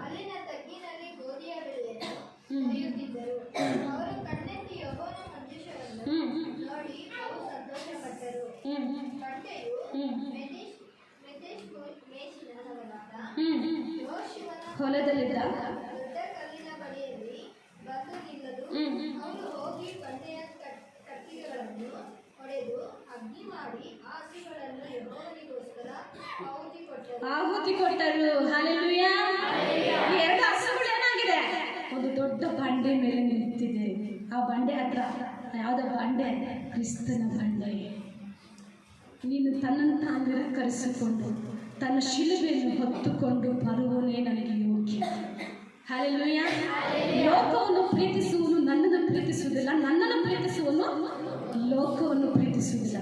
ಅಲ್ಲಿನ ತಗ್ಗಿನಲ್ಲಿ ಗೋಧಿಯ ಬೆಳೆಯನ್ನು ಕೊಯ್ಯುತ್ತಿದ್ದರು. ಅವರು ಕಣ್ಣೆತ್ತಿ ಯೆಹೋವನ ಮಂಜೂಷವನ್ನು ನೋಡಿ ಬಹು ಸಂತೋಷಪಟ್ಟರು. ಬಂಡೆಯು ಮೇಷಿನವನಾದ ಯೆಹೋಶುವನ ಹೊಲದಲ್ಲಿದ್ದ ದೊಡ್ಡ ಕಲ್ಲಿನ ಬಳಿಯಲ್ಲಿ ಬಂದು ನಿಲ್ಲಲು ಅವರು ಹೋಗಿ ಬಂಡೆಯ ಕಟ್ಟಿಗೆಗಳನ್ನು ಹೊಡೆದು ಅಗ್ನಿ ಮಾಡಿ ಆ ಹಸಿಗಳನ್ನು ಯೆಹೋವನಿಗೋಸ್ಕರ ಆಹುತಿ ಕೊಟ್ಟರು. ಹಲ್ಲೆಲೂಯಾ. ಎರಡು ಹಸುಗಳು ಏನಾಗಿದೆ? ಒಂದು ದೊಡ್ಡ ಬಂಡೆ ಮೇಲೆ ನಿಂತಿದೆ. ಆ ಬಂಡೆ ಹತ್ರ ಯಾವುದೋ ಬಂಡೆ? ಕ್ರಿಸ್ತನ ಬಂಡೆ. ನೀನು ತನ್ನನ್ನು ತಾನು ನಿರಾಕರಿಸಿಕೊಂಡು ತನ್ನ ಶಿಲುಬೆಯನ್ನು ಹೊತ್ತುಕೊಂಡು ಬರುವನೇ ನನಗೆ ಯೋಗ್ಯ. ಹಲ್ಲೆಲೂಯಾ. ಲೋಕವನ್ನು ಪ್ರೀತಿಸುವನು ನನ್ನನ್ನು ಪ್ರೀತಿಸುವುದಿಲ್ಲ, ನನ್ನನ್ನು ಪ್ರೀತಿಸುವನು ಲೋಕವನ್ನು ಪ್ರೀತಿಸುವುದಿಲ್ಲ.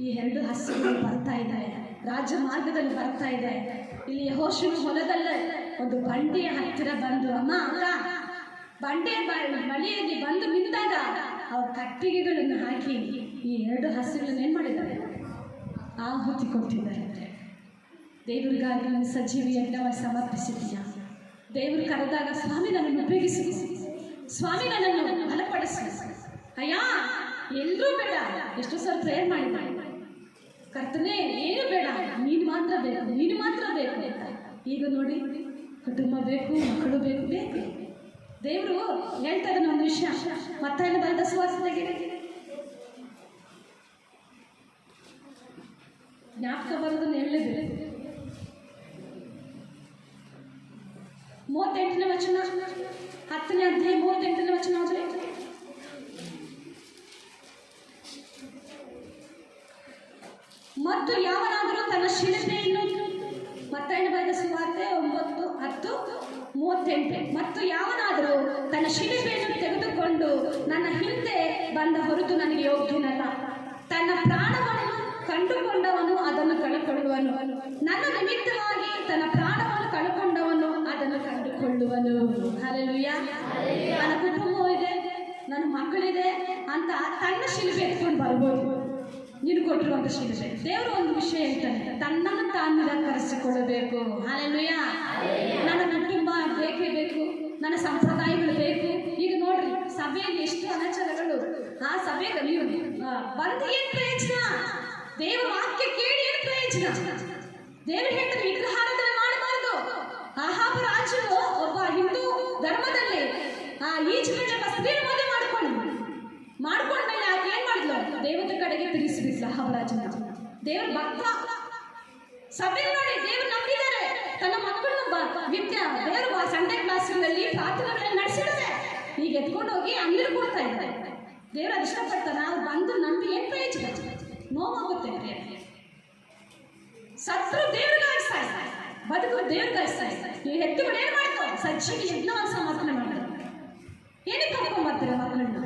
ಈ ಎರಡು ಹಸುಗಳು ಬರ್ತಾ ಇದ್ದಾರೆ, ರಾಜಮಾರ್ಗದಲ್ಲಿ ಬರ್ತಾ ಇದೆ. ಇಲ್ಲಿ ಯೆಹೋಶುವ ಹೊಲದಲ್ಲೇ ಒಂದು ಬಂಡೆಯ ಹತ್ತಿರ ಬಂದು, ಅಮ್ಮ ಅಕ್ಕ, ಬಂಡೆಯ ಬಳಿಯಲ್ಲಿ ಬಂದು ನಿಂತಾಗ ಅವ್ರ ಕಟ್ಟಿಗೆಗಳನ್ನು ಹಾಕಿ ಈ ಎರಡು ಹಸುಗಳನ್ನು ಏನು ಮಾಡಿದ್ದಾರೆ? ಆಹುತಿ ಕೊಟ್ಟಿದ್ದಾರೆ. ದೇವರಿಗಾಗಿ ನಾನು ಸಜೀವಿ ಯಜ್ಞವಾಗಿ ಸಮರ್ಪಿಸಿದ್ದೀಯ. ದೇವರು ಕರೆದಾಗ, ಸ್ವಾಮಿ ನನ್ನನ್ನು ಉಪಯೋಗಿಸಿ, ಸ್ವಾಮಿ ನನ್ನನ್ನು ಬಲಪಡಿಸಿ, ಅಯ್ಯ ಎಲ್ಲರೂ ಬೇಡ. ಎಷ್ಟೋ ಸಲ ಪ್ರೇಯರ್ ಮಾಡಿದ್ದಾರೆ, ಕರ್ತನೇ ಏನು ಬೇಡ, ನೀನು ಮಾತ್ರ ಬೇಕು, ನೀನು ಮಾತ್ರ ಬೇಕು ಅಂತ. ಈಗ ನೋಡಿ, ಕುಟುಂಬ ಬೇಕು, ಮಕ್ಕಳು ಬೇಕು. ದೇವರು ಹೇಳ್ತಾ ಇದ್ದಾನೆ ಒಂದು ವಿಷಯ. ಮತ್ತಾಯನ ಬರೆದ ಸುವಾರ್ತೆಗೆ ಜ್ಞಾಪಕ ಬರೋದನ್ನು ಹೇಳಲೇಬೇಕು. 38ನೇ ವಚನ, 10ನೇ ಅಧ್ಯಾಯ 38ನೇ ವಚನ. ಆದರೆ ಮತ್ತು ಯಾವನಾದರೂ ತನ್ನ ಶಿಲುಬೆಯನ್ನು, ಮತ್ತಾಯನ ಬರೆದ ಸುವಾರ್ತೆ 9:10-38. ಮತ್ತು ಯಾವನಾದರೂ ತನ್ನ ಶಿಲುಬೆಯನ್ನು ತೆಗೆದುಕೊಂಡು ನನ್ನ ಹಿಂದೆ ಬಂದ ಹೊರತು ನನಗೆ ಯೋಗ್ಯನಲ್ಲ. ತನ್ನ ಪ್ರಾಣವನ್ನು ಕಂಡುಕೊಂಡವನು ಅದನ್ನು ಕಳೆದುಕೊಳ್ಳುವನು, ನನ್ನ ನಿಮಿತ್ತವಾಗಿ ತನ್ನ ಪ್ರಾಣವನ್ನು ಕಳೆದುಕೊಂಡವನು ಅದನ್ನು ಕಂಡುಕೊಳ್ಳುವನು. ಹಲ್ಲೆಲೂಯಾ. ನನ್ನ ಕುಟುಂಬ ಇದೆ, ನನ್ನ ಮಕ್ಕಳಿದೆ ಅಂತ ತನ್ನ ಶಿಲುಬೆ ಎತ್ಕೊಂಡು ಬರ್ಬೋದು. ನೀನು ಕೊಟ್ಟಿರುವಂಥ ಶಿಲುಬೆ. ದೇವರು ಒಂದು ವಿಷಯ ಹೇಳ್ತಾನೆ, ತನ್ನನ್ನು ತಾನು ನಿರಾಕರಿಸಿಕೊಳ್ಳಬೇಕು. ಹಲ್ಲೆಲೂಯಾ. ನನ್ನ ಕುಟುಂಬ ಬೇಕೇ ಬೇಕು, ನನ್ನ ಸಂಪ್ರದಾಯಗಳು ಬೇಕು. ಈಗ ನೋಡ್ರಿ, ಸಭೆಯಲ್ಲಿ ಎಷ್ಟು ಅನಾಚಾರಗಳು. ಆ ಸಭೆಗೆ ನೀವು ಬಂದು ಏನು ಪ್ರಯೋಜನ? ದೇವರ ವಾಕ್ಯ ಕೇಳಿ ಏನು ಪ್ರಯೋಜನ? ದೇವರು ಹೇಳ್ತಾರೆ, ವಿಗ್ರಹಾರಾಧನೆ ಮಾಡಬಾರದು. ಆಹಾಬ ರಾಜನು ಒಬ್ಬ ಹಿಂದೂ ಧರ್ಮದಲ್ಲಿ ಈಜಿಪ್ಟಿನ ಸ್ತ್ರೀಯನ್ನು ಮದುವೆ ಮಾಡ್ಕೊಂಡ್ಮೇಲೆ ಆಕೆ ಏನ್ ಮಾಡಿದ್ಲು? ದೇವರ ಕಡೆಗೆ ತಿರುಗಿಸಿಬಿಟ್ಲು ಆಹಾಬ ರಾಜನ. ದೇವ್ರ ಭಕ್ತ ಸಭೆ ನೋಡಿ, ದೇವ್ರು ನಂಬಿದ್ದಾರೆ. ತನ್ನ ಮಕ್ಕಳನ್ನ ದೇವರು ಸಂಡೇ ಕ್ಲಾಸ್ಗಳಲ್ಲಿ ಪ್ರಾರ್ಥನೆಗಳನ್ನು ನಡೆಸಿದ್ದಾರೆ. ಈಗ ಎತ್ಕೊಂಡು ಹೋಗಿ ಅಂಗಡಿ ಕೊಡ್ತಾ ಇದ್ದಾರೆ. ದೇವ್ರು ಅದು ಇಷ್ಟಪಡ್ತಾರೆ. ನಾವು ಬಂದು ನಂಬಿ ಏನು ಪ್ರಯೋಜನ? ನೋವಾಗುತ್ತೆ. ಸತ್ರು ದೇವ್ರಿಗಾಯಿಸ್ತಾ ಇದ್ದಾರೆ, ಬದುಕು ದೇವ್ರಿಗಾಯಿಸ್ತಾ ಇದ್ದಾರೆ. ನೀವು ಹೆತ್ತುಗಳು ಏನು ಮಾಡ್ತಾವೆ? ಸಜ್ಜಿಗೆ ಯಜ್ಞವನ್ನು ಸಮರ್ಪಣೆ ಮಾಡ್ತಾರೆ. ಏನಕ್ಕೆ ಕರ್ಕೊಂಡ್ಬರ್ತಾರೆ ಮಕ್ಕಳನ್ನ?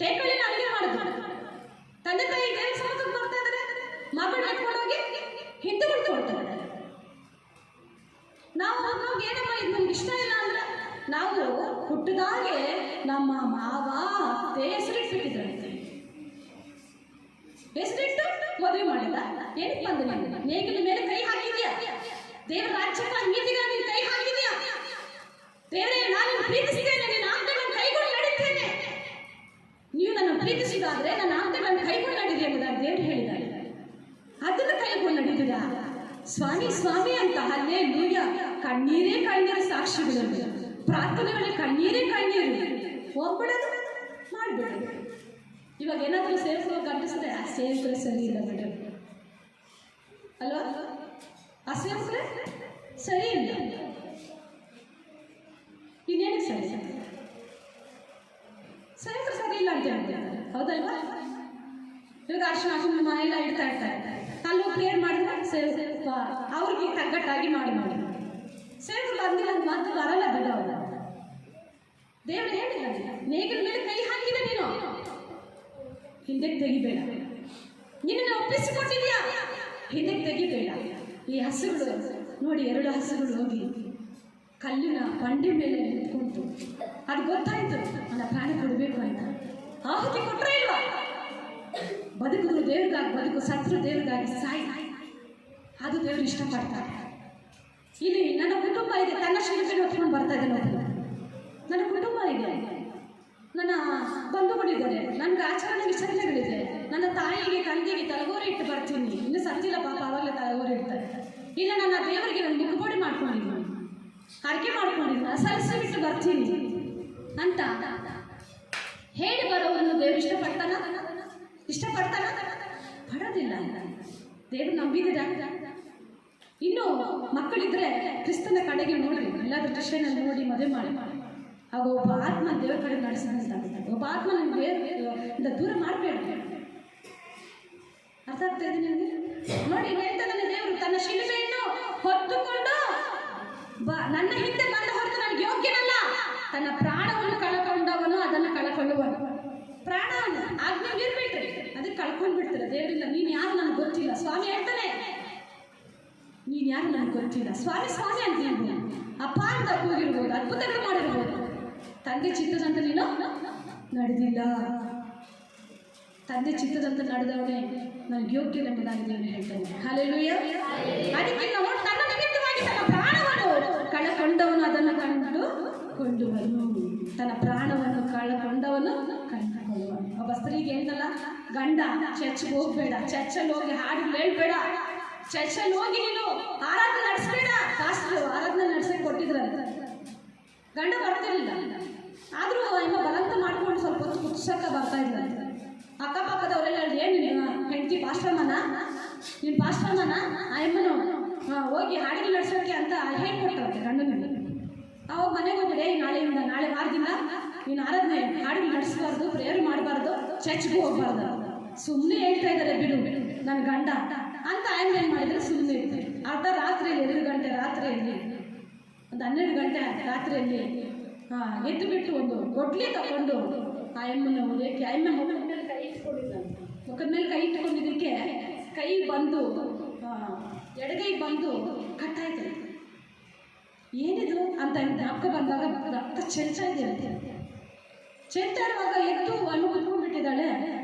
ಟೇಕಳಿನ ಅಡುಗೆ ಮಾಡೋದು. ತಂದೆ ತಾಯಿ ದೇವ್ರ ಸಮರ್ಪಣೆ ಮಾಡ್ತಾ ಇದ್ದಾರೆ, ಮಕ್ಕಳು ಎತ್ಕೊಂಡೋಗಿ ಹಿಂದೂಗಳು ಕೊಡ್ತಾರೆ. ನಾವು ಏನಮ್ಮ ಇದು ನಮ್ಗೆ ಇಷ್ಟ ಇಲ್ಲ ಅಂದ್ರೆ, ನಾವು ಹುಟ್ಟಿದಾಗೆ ನಮ್ಮ ಮಾವ ಹೆಸರಿಟ್ಬಿಟ್ಟಿದ್ದಾರೆ. ಹೆಸರಿಟ್ಟು ಮದುವೆ ಮಾಡಿದ. ಏನಕ್ಕೆ ಬಂದು ನೀನು ನೇಗಿಲ ಮೇಲೆ ಕೈ ಹಾಕಿದ್ಯಾ? ದೇವರ ರಾಜ್ಯದ ನೀತಿಗಾಗಿ ಕೈ ಹಾಕಿದ್ಯಾ? ದೇವರೇ, ನಾನು ಪ್ರೀತಿಸಿದ್ದೇನೆ, ನಿನ್ನ ಆಜ್ಞೆಗಳನ್ನು ಕೈಗೊಂಡು ನಡೀತೇನೆ. ನೀವು ನನ್ನ ಪ್ರೀತಿಸಿದಾದ್ರೆ ನನ್ನ ಆಜ್ಞೆಗಳನ್ನು ಕೈಗೊಂಡು ನಡೀರಿ ಎಂಬುದಾಗಿ ದೇವರು ಹೇಳಿದ್ದಾರೆ. ಅದನ್ನು ಕೈಗೊಂಡು ನಡೀತೀರಾ? ಸ್ವಾಮಿ ಸ್ವಾಮಿ ಅಂತ ಹಲ್ಲೆಲೂಯಾ. ಕಣ್ಣೀರೇ ಕಣ್ಣೀರು ಸಾಕ್ಷಿಗಳು, ಪ್ರಾರ್ಥನೆಗಳೇ ಕಣ್ಣೀರೇ ಕಣ್ಣೀರು. ಹೋಗ್ಬಿಡೋದು, ಮಾಡ್ಬಿಡೋದು. ಇವಾಗ ಏನಾದರೂ ಸೇವಕರು ಗಂಟಿಸಿದ್ರೆ ಆ ಸೇವಕರೇ ಸರಿ ಇಲ್ಲ ಬಿಡ್ರಿ ಅಲ್ವಾ? ಆ ಸೇವಕರೇ ಸರಿ ಇಲ್ಲ. ಇನ್ನೇನಕ್ಕೆ ಸರಿ ಸೇವಕರು ಸರಿ ಇಲ್ಲ ಅಂತ ಹೇಳ್ತಾರೆ, ಹೌದಲ್ವಾ? ಇವಾಗ ಅರ್ಶನ ಕುಂಕುಮ ಎಲ್ಲ ಇಡ್ತಾ ಇರ್ತಾರೆ, ಅಲ್ಲಿ ಪ್ರೇಯರ್ ಮಾಡಿದ್ರೆ ಸೇವಕ ಅವ್ರಿಗೆ ತಗ್ಗಟ್ಟಾಗಿ ಮಾಡಿ ಸೇವಕರು ಅಂದಿಲ್ಲ ಅಂತ ಮಾತು ಬರಲ್ಲ ಬಿಡ. ಅವರು ದೇವರು ಹೇಳಿಲ್ಲ, ನೇಗಿಲ ಮೇಲೆ ಕೈ ಹಾಕಿದೆ ನೀನು ಹಿಂದಕ್ಕೆ ತೆಗಿಬೇಡ, ನಿನ್ನನ್ನು ಒಪ್ಪಿಸಿಕೊಟ್ಟಿದ್ಯಾ ಹಿಂದಕ್ಕೆ ತೆಗಿಬೇಡ. ಈ ಹಸುಗಳು ನೋಡಿ, 2 ಹಸುಗಳು ಹೋಗಿ ಕಲ್ಲಿನ ಬಂಡೆ ಮೇಲೆ ನಿಂತ್ಕೊಂತು. ಅದು ಗೊತ್ತಾಯ್ತು ನನ್ನ ಪ್ರಾಣ ಕೊಡಬೇಕು ಅಂತ. ಆಹುತಿ ಕೊಟ್ಟರೆ ಇಲ್ವಾ? ಬದುಕಿದ್ರು ದೇವ್ರಿಗಾಗಿ ಬದುಕು, ಸತ್ರು ದೇವ್ರಿಗಾಗಿ ಸಾಯಿ, ಅದು ದೇವ್ರು ಇಷ್ಟಪಡ್ತಾರೆ. ಇಲ್ಲಿ ನನ್ನ ಕುಟುಂಬ ಇದೆ, ತನ್ನ ಶಿಲ್ಪೆಯನ್ನು ಹೊತ್ಕೊಂಡು ಬರ್ತಾ ಇದ್ದಾನೆ. ನನ್ನ ಕುಟುಂಬ ಇದೆ, ನನ್ನ ಬಂಧುಗಳಿದ್ದಾರೆ, ನನಗೆ ಆಚರಣೆ ವಿಚಾರಣೆಗಳಿದೆ. ನನ್ನ ತಾಯಿಗೆ ತಂದೆಗೆ ತಲಗೋರಿ ಇಟ್ಟು ಬರ್ತೀನಿ, ಇನ್ನು ಸತ್ತಿಲ್ಲ ಪಾಪ, ಆವಾಗಲೇ ತಲಗೋರಿ ಇಡ್ತಾರೆ. ಇಲ್ಲ ನನ್ನ ದೇವರಿಗೆ ನಾನು ಮುಖಪೋಡಿ ಮಾಡ್ಕೊಂಡಿದ್ದೀನಿ, ಅಡಿಕೆ ಮಾಡ್ಕೊಂಡಿದ್ದೀನಿ, ಸಲ್ಲಿಸಿ ಬಿಟ್ಟು ಬರ್ತೀನಿ ಅಂತ ಹೇಳಿ ಬರೋವನ್ನು ದೇವರು ಇಷ್ಟಪಡ್ತಾನ? ಪಡೋದಿಲ್ಲ. ದೇವರು ನಂಬಿದ್ದೀರಾ? ಇನ್ನು ಮಕ್ಕಳಿದ್ರೆ ಕ್ರಿಸ್ತನ ಕಡೆಗೆ ನೋಡಿ, ಎಲ್ಲಾದ್ರೂ ಕ್ರಿಶ್ಚಿಯನಲ್ಲಿ ನೋಡಿ ಮದುವೆ ಮಾಡಿ. ಆಗ ಒಬ್ಬ ಆತ್ಮ ದೇವರ ಕಡೆ ನಡೆಸಿದಂತ, ಒಬ್ಬ ಆತ್ಮ ನನ್ನ ದೇವರಿಂದ ದೂರ ಮಾಡಬೇಡ. ಅರ್ಥ ಆಗ್ತಾ ಇದೆ ನಿಮಗೆ? ನೋಡಿ, ಹೇಳ್ತಾನೆ ದೇವರು ತನ್ನ ಶಿಲುಬೆಯನ್ನು ಹೊತ್ತುಕೊಂಡು ನನ್ನ ಹಿಂದೆ ಬಂದ ಹೊರತು ನನಗೆ ಯೋಗ್ಯನಲ್ಲ, ತನ್ನ ಪ್ರಾಣವನ್ನು ಕಳ್ಕೊಂಡವನು ಅದನ್ನು ಕಳ್ಕೊಳ್ಳುವನು. ಪ್ರಾಣ ಆಜ್ಞೆ ಮೀರ್ಬಿಟ್ರಿ, ಅದಕ್ಕೆ ಕಳ್ಕೊಂಡ್ಬಿಡ್ತೀರ. ದೇವರಿಂದ ನೀನು ಯಾರು ನನಗೆ ಗೊತ್ತಿಲ್ಲ. ಸ್ವಾಮಿ ಹೇಳ್ತಾನೆ, ನೀನು ಯಾರು ನನಗೆ ಗೊತ್ತಿಲ್ಲ. ಸ್ವಾಮಿ ಸ್ವಾಮಿ ಅಂತ ಹೇಳ್ಬೋದು, ಅಪ್ಪ ಅಂತ ಕೂಗಿರ್ಬೋದು, ಅದ್ಭುತಗಳು ಮಾಡಿರ್ಬೋದು. ತಂದೆ ಚಿತ್ತದಂತೆ ನೀನು ನಡೆದಿಲ್ಲ. ತಂದೆ ಚಿತ್ತದಂತೆ ನಡೆದವನೇ ನನಗೆ ಯೋಗ್ಯನೆಂಬುದಾಗಿ ದೇವರು ಹೇಳ್ತಾನೆ. ಹಲ್ಲೆಲೂಯಾ. ಅದಕ್ಕೆ ನಾವು ತನ್ನ ನಿಮಿತ್ತವಾಗಿ ತನ್ನ ಪ್ರಾಣವನ್ನು ಕಳಕೊಂಡವನು ಅದನ್ನು ಕಂಡುಕೊಂಡುವನು. ತನ್ನ ಪ್ರಾಣವನ್ನು ಕಳಕೊಂಡವನು ಕಂಡುಕೊಳ್ಳುವನು. ಒಬ್ಬ ಸ್ತ್ರೀಗೆ ಹೇಳ್ತಲ್ಲ, ಗಂಡ ಚರ್ಚ್ಗೆ ಹೋಗ್ಬೇಡ, ಚರ್ಚಲ್ಲಿ ಹೋಗಿ ಹಾಡು ಹೇಳ್ಬೇಡ, ಚರ್ಚಲ್ಲಿ ಹೋಗಿ ನೀನು ಆರಾಧನೆ ನಡೆಸಬೇಡ. ಪಾಸ್ಟರ್ ಆರಾಧನೆ ನಡೆಸಕ್ಕೆ ಕೊಟ್ಟಿದ್ರಂತೆ, ಗಂಡ ಬರ್ತಿರ್ಲಿಲ್ಲ. ಆದರೂ ಅಮ್ಮ ಬಲಂತ ಮಾಡ್ಕೊಂಡು ಸ್ವಲ್ಪ ಹೊತ್ತು ಕುತ್ಸಕ್ಕ ಬರ್ತಾ ಇದ್ದಂತೆ. ಅಕ್ಕಪಕ್ಕದವರೆಲ್ಲ ಏನು ಹೆಂಡತಿ ಪಾಸ್ಟರ್ಮನ, ನೀನು ಪಾಸ್ಟರ್ಮನ, ಆ ಅಮ್ಮನು ಹೋಗಿ ಹಾಡಿಗೆ ನಡೆಸೋಕ್ಕೆ ಅಂತ ಹೇಳ್ಕೊಟ್ಟಂತೆ ಗಂಡನಿಗೆ. ಅವಾಗ ಮನೆಗೆ ಹೋಗ್ಬಿಡೆ, ನಾಳೆ ವಾರದಿಂದ ನೀನು ಆರಾಧನೆ ಹಾಡಿಗೆ ನಡೆಸಬಾರ್ದು, ಪ್ರೇಯರ್ ಮಾಡಬಾರ್ದು, ಚರ್ಚ್ಗೆ ಹೋಗ್ಬಾರ್ದು. ಸುಮ್ಮನೆ ಹೇಳ್ತಾ ಇದ್ದಾರೆ ಬಿಡು ನನ್ನ ಗಂಡ ಅಂತ ಆಯಮ್ಮ ಏನು ಮಾಡಿದರೆ ಸುಮ್ಮನೆ ಇರ್ತಾರೆ. ಅರ್ಧ ರಾತ್ರಿಯಲ್ಲಿ 2 ಗಂಟೆ ರಾತ್ರಿಯಲ್ಲಿ, ಒಂದು 12 ಗಂಟೆ ರಾತ್ರಿಯಲ್ಲಿ ಎದ್ದು ಬಿಟ್ಟು ಒಂದು ಗೊಡ್ಲಿ ತಗೊಂಡು ಆಯಮ್ಮನ ಉದಯಕ್ಕೆ, ಆಯಮ್ಮ ಮುಖದ ಮೇಲೆ ಕೈ ಇಟ್ಕೊಂಡಿದ್ದಂತೆ. ಮುಖದ ಮೇಲೆ ಕೈ ಇಟ್ಕೊಂಡಿದ್ದಕ್ಕೆ ಕೈ ಬಂದು ಎಡಗೈ ಬಂದು ಕಟ್ಟಾಯ್ತು. ಏನಿದು ಅಂತ ಅಕ್ಕ ಬಂದಾಗ ರಕ್ತ ಚೆಲ್ತಾ ಇದೆ ಅಂತೆ. ಚೆಲ್ತಾ ಇರುವಾಗ ಎದ್ದು ಅನ್ನು ಕುತ್ಕೊಂಡ್ಬಿಟ್ಟಿದ್ದಾಳೆ.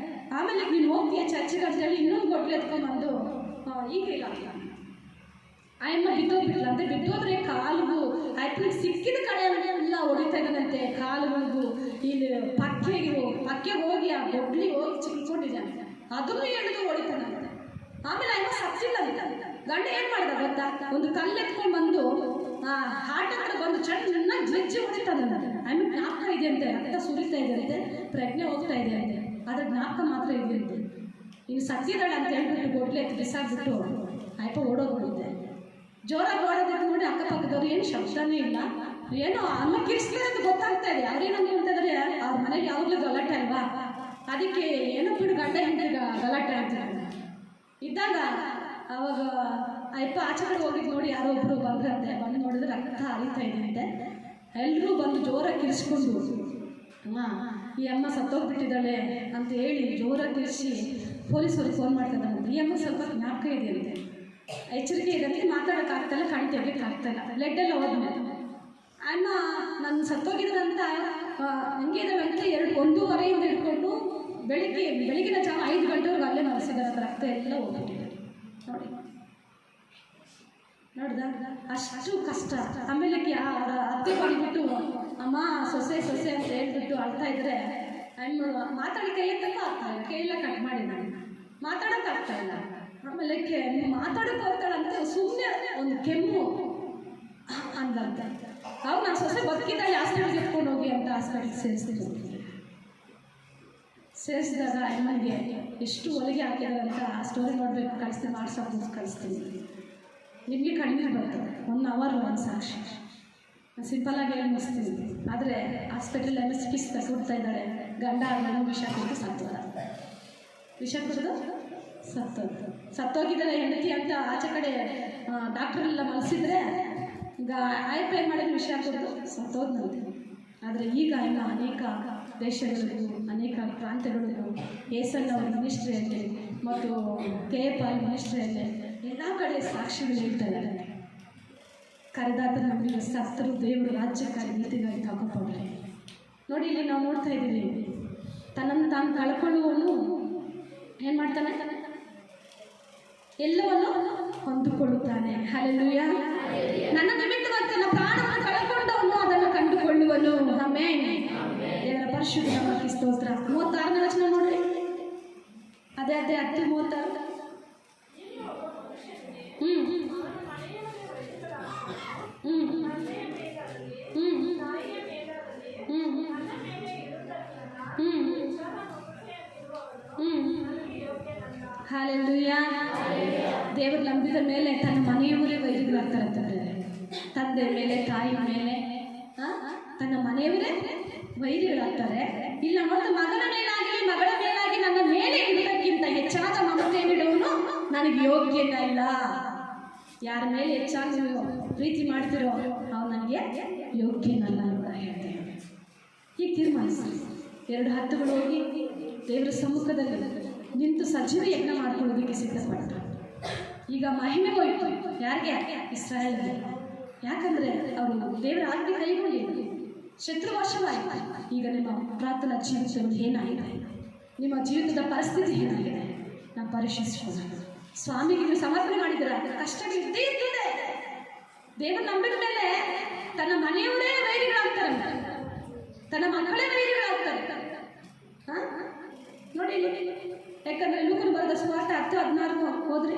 ಆಮೇಲೆ ನೀನು ಹೋಗ್ತೀಯ ಚರ್ಚಿಗೆ ಅಂತೇಳಿ ಇನ್ನೊಂದು ಗೊಡ್ಲಿ ಎತ್ಕೊಂಡ್ಬಂದು ಈಗ ಇಲ್ಲ ಆಯಮ್ಮ ಬಿದ್ದೋಗ್ಬಿಟ್ಲ ಅಂತೆ. ಬಿದ್ದೋದ್ರೆ ಕಾಲಿಗೂ ಆಯ್ತು ಸಿಕ್ಕಿದ ಕಡೆ ಎಲ್ಲ ಹೊಡಿತಾ ಇದ್ದಾನಂತೆ. ಕಾಲುಗಳಿಗೂ ಇಲ್ಲಿ ಪಕ್ಕೆಗೆ ಹೋಗಿ ಆ ಗೊಡ್ಲಿ ಹೋಗಿ ಚಿಕ್ಕೊಂಡಿದ್ದಾನೆ, ಅದನ್ನು ಎಳೆದು ಹೊಡಿತಾನಂತೆ. ಆಮೇಲೆ ಆಯಮ್ಮ ಸತ್ತಿಲ್ಲ ಅಂತ. ಗಂಡ ಏನು ಮಾಡಿದ ಗೊತ್ತಾ, ಒಂದು ಕಲ್ಲು ಎತ್ಕೊಂಡು ಬಂದು ಹಾರ್ಟ್ ಹತ್ರ ಬಂದು ಚೆನ್ನಾಗಿ ಜಜ್ಜಿ ಹೊಡಿತಾನಂತೆ. ಆಮೇಲೆ ಜ್ಞಾಪಕ ಇದೆ ಅಂತೆ, ರಕ್ತ ಸುರಿತಾ ಇದೆ ಅಂತೆ, ಪ್ರಜ್ಞೆ ಹೋಗ್ತಾ ಇದೆ ಅಂತೆ, ಅದ್ರ ಜ್ಞಾಪಕ ಮಾತ್ರ ಇದೆ ಅಂತೆ. ಇನ್ನು ಸತ್ತಿದ್ದಾಳೆ ಅಂತ ಹೇಳ್ಬಿಟ್ಟು ಗೊಡ್ಲಿ ಎತ್ತು ಬಿಸಾಕ್ಬಿಟ್ಟು ಆಯ್ಪ ಓಡೋಗ್ಬಿಡುತ್ತೆ. ಜೋರಾಗಿ ಓಡೋದಕ್ಕೆ ನೋಡಿ ಅಕ್ಕಪಕ್ಕದವ್ರು ಏನು ಶಬ್ದನೇ ಇಲ್ಲ, ಏನೋ ಅಮ್ಮ ಕಿರಿಸ್ತಾರೆ ಅಂತ ಗೊತ್ತಾಗ್ತಾ ಇದೆ. ಅವ್ರೇನು ಅನ್ಕೊಳ್ತಾ ಇದ್ದಾರೆ, ಅವ್ರ ಮನೆಗೆ ಯಾವಾಗಲೂ ಗಲಾಟೆ ಅಲ್ವಾ, ಅದಕ್ಕೆ ಏನೋ ಬಿಡು ಗಂಡ ಹೆಂಡತಿ ಗಲಾಟೆ ಅಂತ ಇದ್ದಾಗ ಅವಾಗ ಅಯ್ಯಪ್ಪ ಆಚೆ ಕಡೆ ಹೋಗಿದ್ದು ನೋಡಿ ಯಾರೋ ಒಬ್ಬರು ಬಂದ್ರಂತೆ. ಬಂದು ನೋಡಿದ್ರೆ ರಕ್ತ ಹರಿತಾ ಇದೆ ಅಂತೆ. ಎಲ್ಲರೂ ಬಂದು ಜೋರಾಗಿ ಕಿರಿಸ್ಕೊಂಡು ಈ ಅಮ್ಮ ಸತ್ತೋಗ್ಬಿಟ್ಟಿದ್ದಾಳೆ ಅಂತ ಹೇಳಿ ಜೋರಾಗಿ ಕಿರಿಸಿ ಪೊಲೀಸರಿಗೆ ಫೋನ್ ಮಾಡ್ತಿದ್ದಾರಂತೆ. ಈ ಅಮ್ಮ ಸ್ವಲ್ಪ ಜ್ಞಾಪಕ ಇದೆ ಅಂತೆ, ಎಚ್ಚರಿಕೆ ಇದೆ, ಮಾತಾಡೋಕ್ಕಾಗ್ತಾಯಿಲ್ಲ, ಕಣ್ ತೆಗಿಯೋಕ್ಕಾಗ್ತಾಯಿಲ್ಲ, ಬ್ಲಡ್ಡೆಲ್ಲ ಹೋದ್ಮೇಲೆ ಅಮ್ಮ ನಾನು ಸತ್ತೋಗಿದ್ರಂತ ಹಂಗೆ ಇದ್ದಾವೆ ಅಂತ 1:30 ಹಿಡ್ಕೊಂಡು ಬೆಳಗಿನ ಜಾವ 5 ಗಂಟೆವರೆಗೂ ಅಲ್ಲೇ ಮರೆಸಿದಾರೆ. ರಕ್ತ ಎಲ್ಲ ಹೋಗ್ಬಿಟ್ಟಿದೆ ನೋಡ್ದ, ಅಷ್ಟು ಕಷ್ಟ. ಆಮೇಲೆ ಅವರ ಅತ್ತೆ ಬಂದ್ಬಿಟ್ಟು ಅಮ್ಮ ಸೊಸೆ ಅಂತ ಹೇಳ್ಬಿಟ್ಟು ಅಳ್ತಾ ಇದ್ರೆ ಮಾತಾಡಿ ಕೈ ಎತ್ತಕ್ಕೂ ಆಗ್ತಾಯಿಲ್ಲ, ಕೈಯೆಲ್ಲ ಕಟ್ ಮಾಡಿ ನಾನು ಮಾತಾಡೋಕ್ಕಾಗ್ತಾಯಿಲ್ಲ. ಆಮೇಲೆ ಮಾತಾಡೋಕೆ ಹೋಗ್ತಾಳಂತ ಸುಮ್ಮನೆ ಒಂದು ಕೆಮ್ಮು ಅಂದಂತೆ. ಅವ್ರು ನಾನು ಸೊಸೆ ಬದುಕಿದ್ದಾಳೆ, ಹಾಸ್ಪಿಟಲ್ಗೆ ಎತ್ಕೊಂಡು ಹೋಗಿ ಅಂತ ಹಾಸ್ಪಿಟಲ್ಗೆ ಸೇರಿಸಿದಾಗ ಅಮ್ಮನಿಗೆ ಎಷ್ಟು ಹೊಲಿಗೆ ಹಾಕಿದ್ದಾರೆ ಅಂತ ಆ ಸ್ಟೋರಿ ನೋಡಬೇಕು, ಕಳಿಸ್ತೀನಿ, ವಾಟ್ಸಪ್ ಕಳಿಸ್ತೀನಿ. ನಿಮಗೆ ಕಣ್ಣೀರು ಬರ್ತದೆ. 1 ಅವರ್ ಒಂದು ಸಾಕ್ಷಿ ಸಿಂಪಲ್ಲಾಗಿ ಹೇಳಿ ಮುಗಿಸ್ತೀನಿ. ಆದರೆ ಹಾಸ್ಪಿಟಲಲ್ಲಿ ಚಿಕಿತ್ಸೆ ಕೊಡ್ತಾ ಇದ್ದಾರೆ. ಗಂಡ ಆದ್ಮೇಲೆ ವಿಷ ಕುಡಿದು ಸತ್ತೋದ, ವಿಷ ಕುಡಿದು ಸತ್ತೋಗಿದ್ದಾರೆ ಹೆಂಡತಿ ಅಂತ ಆಚೆ ಕಡೆ ಡಾಕ್ಟ್ರೆಲ್ಲ ಮನಸಿದ್ರೆ ಈಗ ಆಯ್ಕೆ ಮಾಡಿದ ವಿಷ ಕುಡಿದು ಸತ್ತೋದ್ನಂತೆ. ಆದರೆ ಈಗ ಇನ್ನು ಅನೇಕ ದೇಶಗಳಿಗೂ ಅನೇಕ ಪ್ರಾಂತ್ಯಗಳಿಗೂ ಏಸನ್ನವರ ಮಿನಿಸ್ಟ್ರಿಯಲ್ಲಿ ಮತ್ತು KFL ಮಿನಿಸ್ಟ್ರಿಯಲ್ಲಿ ಎಲ್ಲ ಕಡೆ ಸಾಕ್ಷಿಗಳು ಹೇಳ್ತಾ ಇದ್ದಾರೆ. ಕರೆದಾದ ನಮಗೆ ಸತ್ತರು ದೇವರು ರಾಜ್ಯಕ್ಕಾಗಿ ನೀತಿಗಾಗಿ ತಗೊಳ್ಳಿ. ನೋಡಿ, ಇಲ್ಲಿ ನಾವು ನೋಡ್ತಾ ಇದ್ದೀವಿ, ತನ್ನನ್ನು ತಾನು ಕಳ್ಕೊಳ್ಳುವನು ಏನು ಮಾಡ್ತಾನೆ? ಎಲ್ಲವನ್ನು ಹೊಂದಿಕೊಳ್ಳುತ್ತಾನೆ. ಹಲ್ಲೆಲೂಯಾ. ನನ್ನ ನಿಮಿತ್ತವಾಗಿ ತನ್ನ ಪ್ರಾಣವನ್ನು ಕಳ್ಕೊಂಡವನು ಅದನ್ನು ಕಂಡುಕೊಳ್ಳುವನು. ಆಮೆನ್. ದೇವರ ಪರಿಶುದ್ಧ ನಾಮಕ್ಕೆ ಸ್ತೋತ್ರ. 36ನೇ ವಚನ ನೋಡ್ರಿ. ಅದೇ 10:36. ಹಾಲೆಲೂಯಾ. ದೇವರು ನಂಬಿದ ಮೇಲೆ ತನ್ನ ಮನೆಯವರೇ ವೈರಿಗಳಾಗ್ತಾರಂತಂದ್ರೆ, ತಂದೆ ಮೇಲೆ, ತಾಯಿ ಮೇಲೆ, ತನ್ನ ಮನೆಯವರೇ ವೈರಿಗಳಾಗ್ತಾರೆ. ಇಲ್ಲ ಮತ್ತು ಮಗನ ಮೇಲಾಗಲಿ ಮಗಳ ಮೇಲಾಗಿ ನನ್ನ ಮೇಲೆ ಇಡುವುದಕ್ಕಿಂತ ಹೆಚ್ಚಾದ ಮಮತೆಯನ್ನಿಡುವನು ನನಗೆ ಯೋಗ್ಯನಲ್ಲ. ಯಾರ ಮೇಲೆ ಹೆಚ್ಚಾಗಿ ನೀವು ಪ್ರೀತಿ ಮಾಡ್ತಿರೋ ಅವ್ನು ನನಗೆ ಯೋಗ್ಯನಲ್ಲ ಅಂತ ಹೇಳ್ತೇವೆ. ಈಗ ತೀರ್ಮಾನಿಸಿ 2 ಹತ್ತುಗಳು ಹೋಗಿ ದೇವರ ಸಮ್ಮುಖದಲ್ಲಿ ನಿಂತು ಸಜೀವ ಯಜ್ಞ ಮಾಡ್ಕೊಳ್ಳೋದಕ್ಕೆ ಸಿದ್ಧಪಟ್ಟರು. ಈಗ ಮಹಿಮೆ ಹೋಯಿತು ಯಾರಿಗೆ? ಇಸ್ರಾಯೇಲ್ಗೆ. ಯಾಕಂದರೆ ಅವರು ದೇವರ ಆಜ್ಞೆ ಕೈಗೊಂಡಿಲ್ಲ, ಶತ್ರುವಶವಾಯಿತು. ಈಗ ನಿಮ್ಮ ಪ್ರಾರ್ಥನಾ ಜೀವಿತದಲ್ಲಿ ಏನಾಗಿದೆ? ನಿಮ್ಮ ಜೀವಿತದ ಪರಿಸ್ಥಿತಿ ಏನಾಗಿದೆ? ನಾವು ಪರೀಕ್ಷಿಸೋಣ. ಸ್ವಾಮಿಗೆ ನೀವು ಸಮರ್ಪಣೆ ಮಾಡಿದರೆ ಕಷ್ಟಗಳು ಇದ್ದೇ ಇರ್ತದೆ. ದೇವರು ನಂಬಿದ ಮೇಲೆ ತನ್ನ ಮನೆಯವರೇ ವೈರಿಗಳಾಗ್ತಾರೆ, ತನ್ನ ಮಕ್ಕಳೇ ವೈರಿಗಳಾಗ್ತಾರೆ. ನೋಡಿ, ಯಾಕಂದ್ರೆ ಲೂಕನ ಬರೆದ ಸುವಾರ್ತೆ 10:16 ಹೋದ್ರಿ.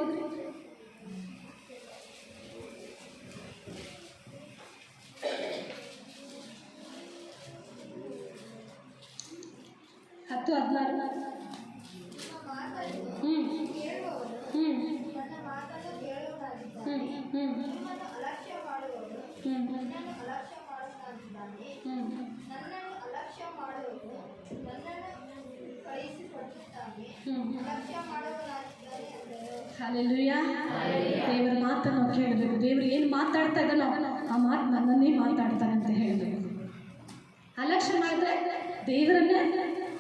ಹಲ್ಲೆಲೂಯಾ. ದೇವರ ಮಾತನ್ನು ಕೇಳಬೇಕು. ದೇವರು ಏನು ಮಾತಾಡ್ತಾ ಇದ್ದಾನೋ ಆ ಮಾತು ನನ್ನನ್ನೇ ಮಾತಾಡ್ತಾನೆ ಅಂತ ಹೇಳಬೇಕು. ಅಲಕ್ಷ್ಯ ಮಾಡಿದ್ರೆ ದೇವರನ್ನೇ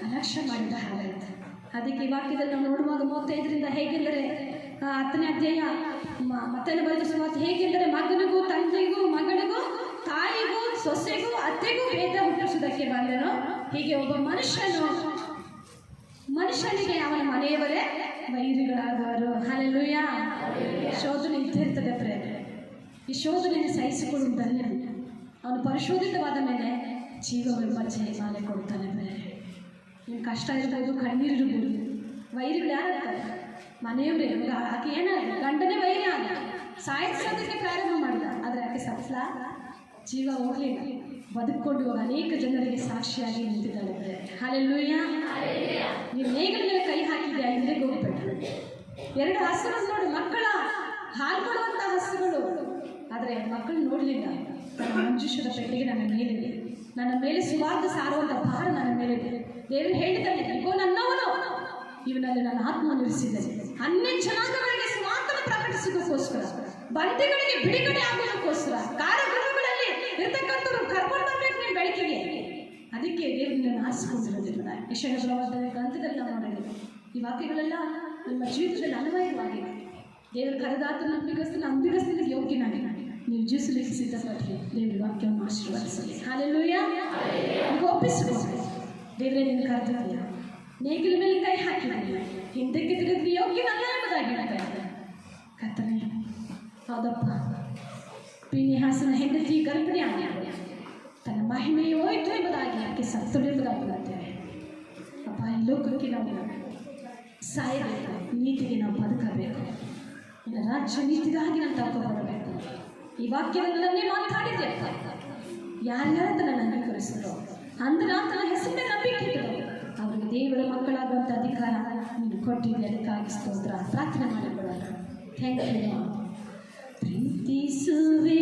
ಅಲಕ್ಷ್ಯ ಮಾಡಿದ ಹಾಗಾಗುತ್ತೆ. ಅದಕ್ಕೆ ಈ ವಾಕ್ಯದಲ್ಲಿ ನಾವು ನೋಡುವಾಗ 35ರಿಂದ ಹೇಗೆಂದರೆ 10ನೇ ಅಧ್ಯಾಯ ಮತ್ತೇನು ಬರೆದ ಸುವಾರ್ತೆ ಹೇಗೆಂದರೆ ಮಗನಿಗೂ ತಂದೆಗೂ ಮಗಳಿಗೂ ತಾಯಿಗೂ ಸೊಸೆಗೂ ಅತ್ತೆಗೂ ಭೇದ ಹುಟ್ಟಿಸುವುದಕ್ಕೆ ಬಂದನು. ಹೀಗೆ ಒಬ್ಬ ಮನುಷ್ಯನಿಗೆ ಅವನ ಮನೆಯವರೇ ವೈರಿಗಳಾದವರು. ಹಲ್ಲೆಲೂಯಾ. ಶೋಧನೆ ಇದ್ದಿರ್ತದೆ ಪ್ರೇರೆ. ಈ ಶೋಧನೆಯನ್ನು ಸಹಿಸಿಕೊಳ್ಳುವುದನ್ನು ಅವನು ಪರಿಶೋಧಿತವಾದ ಮೇಲೆ ಜೀವವೆಂಬ ಜಯಮಾಲೆ ಕೊಡ್ತಾನೆ ಪ್ರೇರೆ. ನಿಮ್ಮ ಕಷ್ಟ ಇರ್ಬೋದು, ಕಣ್ಣೀರಿರ್ಬೋದು, ವೈರಿಗಳು ಯಾರಾಗ್ತಾರೆ? ಮನೆಯವರೇ. ಆಕೆ ಏನಾಗ ಗಂಡನೇ ವೈರಿ ಆದ, ಸಾಯಿಸೋದಕ್ಕೆ ಪ್ರಾರಂಭ ಮಾಡಿದ. ಆದರೆ ಆಕೆ ಸಫಲ, ಜೀವ ಹೋಗಲಿಲ್ಲ, ಬದುಕೊಂಡು ಅನೇಕ ಜನರಿಗೆ ಸಾಕ್ಷಿಯಾಗಿ ನಿಂತಿದ್ದಾಳೆ ಪ್ರೇರೆ. ಹಲ್ಲೆಲೂಯಾ. ನೀವು ನೇಗಿಲ ಮೇಲೆ ಕೈ ಹಾಕಿದೆ ಹಿಂದೆಗೆ ಹೋಗ್ಬೇಡ. 2 ಹಸುಗಳು ನೋಡಿ, ಮಕ್ಕಳ ಹಾಲು ಕೊಡುವಂಥ ಹಸುಗಳು. ಆದರೆ ಮಕ್ಕಳು ನೋಡಲಿಲ್ಲ. ನನ್ನ ಮಂಜುಷದ ಪೆಟ್ಟಿಗೆ ನನ್ನ ಮೇಲೆ ಸುವಾರ್ಥ ಸಾರುವಂಥ ಭಾರ ನನ್ನ ಮೇಲಿದೆ. ದೇವರು ಹೇಳಿದ್ದಾನೆ, ಇಗೋ ನನ್ನವನು, ಇವನಲ್ಲಿ ನನ್ನ ಆತ್ಮ ನಿಲ್ಲಿಸಿದ್ದೇನೆ. ಅನ್ಯ ಜನಾಂಗಗಳಿಗೆ ಸುವಾರ್ತೆಯನ್ನು ಪ್ರಕಟಿಸೋದಕ್ಕೋಸ್ಕರ, ಬಂದಿಗಳಿಗೆ ಬಿಡುಗಡೆ ಆಗೋದಕ್ಕೋಸ್ಕರ, ಕಾರಾಗೃಹಗಳಲ್ಲಿ ಇರ್ತಕ್ಕಂಥವ್ರು ಕರ್ಕೊಂಡು ಬರ್ಬೇಕು ನೀವು ಬೆಳಕಿಗೆ. ಅದಕ್ಕೆ ದೇವರನ್ನ ಆರಿಸಿಕೊಂಡಿರೋದಿಲ್ಲ. ಯೆಶಾಯ ಗ್ರಂಥದಲ್ಲಿ ನಾವು ನೋಡಿದ್ದೀವಿ. ಈ ವಾಕ್ಯಗಳೆಲ್ಲ ನಿಮ್ಮ ಜೀವಿತದಲ್ಲಿ ಅನ್ವಯವಾಗಿದೆ. ದೇವರು ಕರೆದಾತ ನಂಬಿಗಸ್ತನಿಗೆ ಯೋಗ್ಯನಾಗಿ ನೀವು ಜೀವಿಸಲಿಕ್ಕೆ ಸಿದ್ಧಪಟ್ಟರೆ ದೇವರ ವಾಕ್ಯವನ್ನು ಆಶೀರ್ವದಿಸಲಿ. ಹಲ್ಲೆಲೂಯಾ. ಈಗ ಒಪ್ಪಿಸಿಕೊಂಡು ದೇವರೇ ನೀನು ಕರೆದಿದ್ದೀಯ, ನೇಗಿಲ ಮೇಲೆ ಕೈ ಹಾಕಿದ್ದೀಯ, ಹಿಂದಕ್ಕೆ ತಿರುಗಿ ಯೋಗ್ಯನಲ್ಲ ಎಂಬುದಾಗಿ ಹೇಳ್ತಾ ಇದ್ದಾರೆ. ಕರ್ತನೇ, ಹೌದಪ್ಪ, ಪಿನಿಹಾಸನ ಹೆಂಡತಿ ಗರ್ಭಿಣಿ ಆಗಿದೆ, ತನ್ನ ಮಹಿಮೆಯು ಹೋಯಿತು ಎಂಬುದಾಗಿ ಆಕೆ ಸತ್ತಳು ಎಂಬುದಾಗಿ ಹೇಳ್ತೇವೆ. ಅಪ್ಪ, ಈ ಲೋಕಕ್ಕೆ ನಾವು ಸಾಯಬೇಕು, ನೀತಿಗೆ ನಾವು ಬದುಕಬೇಕು, ನಿನ್ನ ರಾಜ್ಯ ನೀತಿಗಾಗಿ ನಾವು ತಗೊಬರಬೇಕು. ಈ ವಾಕ್ಯಗಳನ್ನೇ ಮಾತಾಡಿದ್ಯಪ್ಪ. ಯಾರ್ಯಾರ ನನ್ನ ಅಂಗೀಕರಿಸಿದ್ರು ಅಂದ್ರೆ ಆತನ ಹೆಸರನ್ನ ನಂಬಿಕೆ ಇಟ್ಟರು ಅವರಿಗೆ ದೇವರ ಮಕ್ಕಳಾಗಿ ಕೊಟ್ಟಿದ್ದೆ, ಅದಕ್ಕಾಗಿ ಸ್ತೋತ್ರ. ಪ್ರಾರ್ಥನೆ ಮಾಡಿಕೊಳ್ಳೋಣ. Thank you. ಪ್ರೀತಿಸುವೆ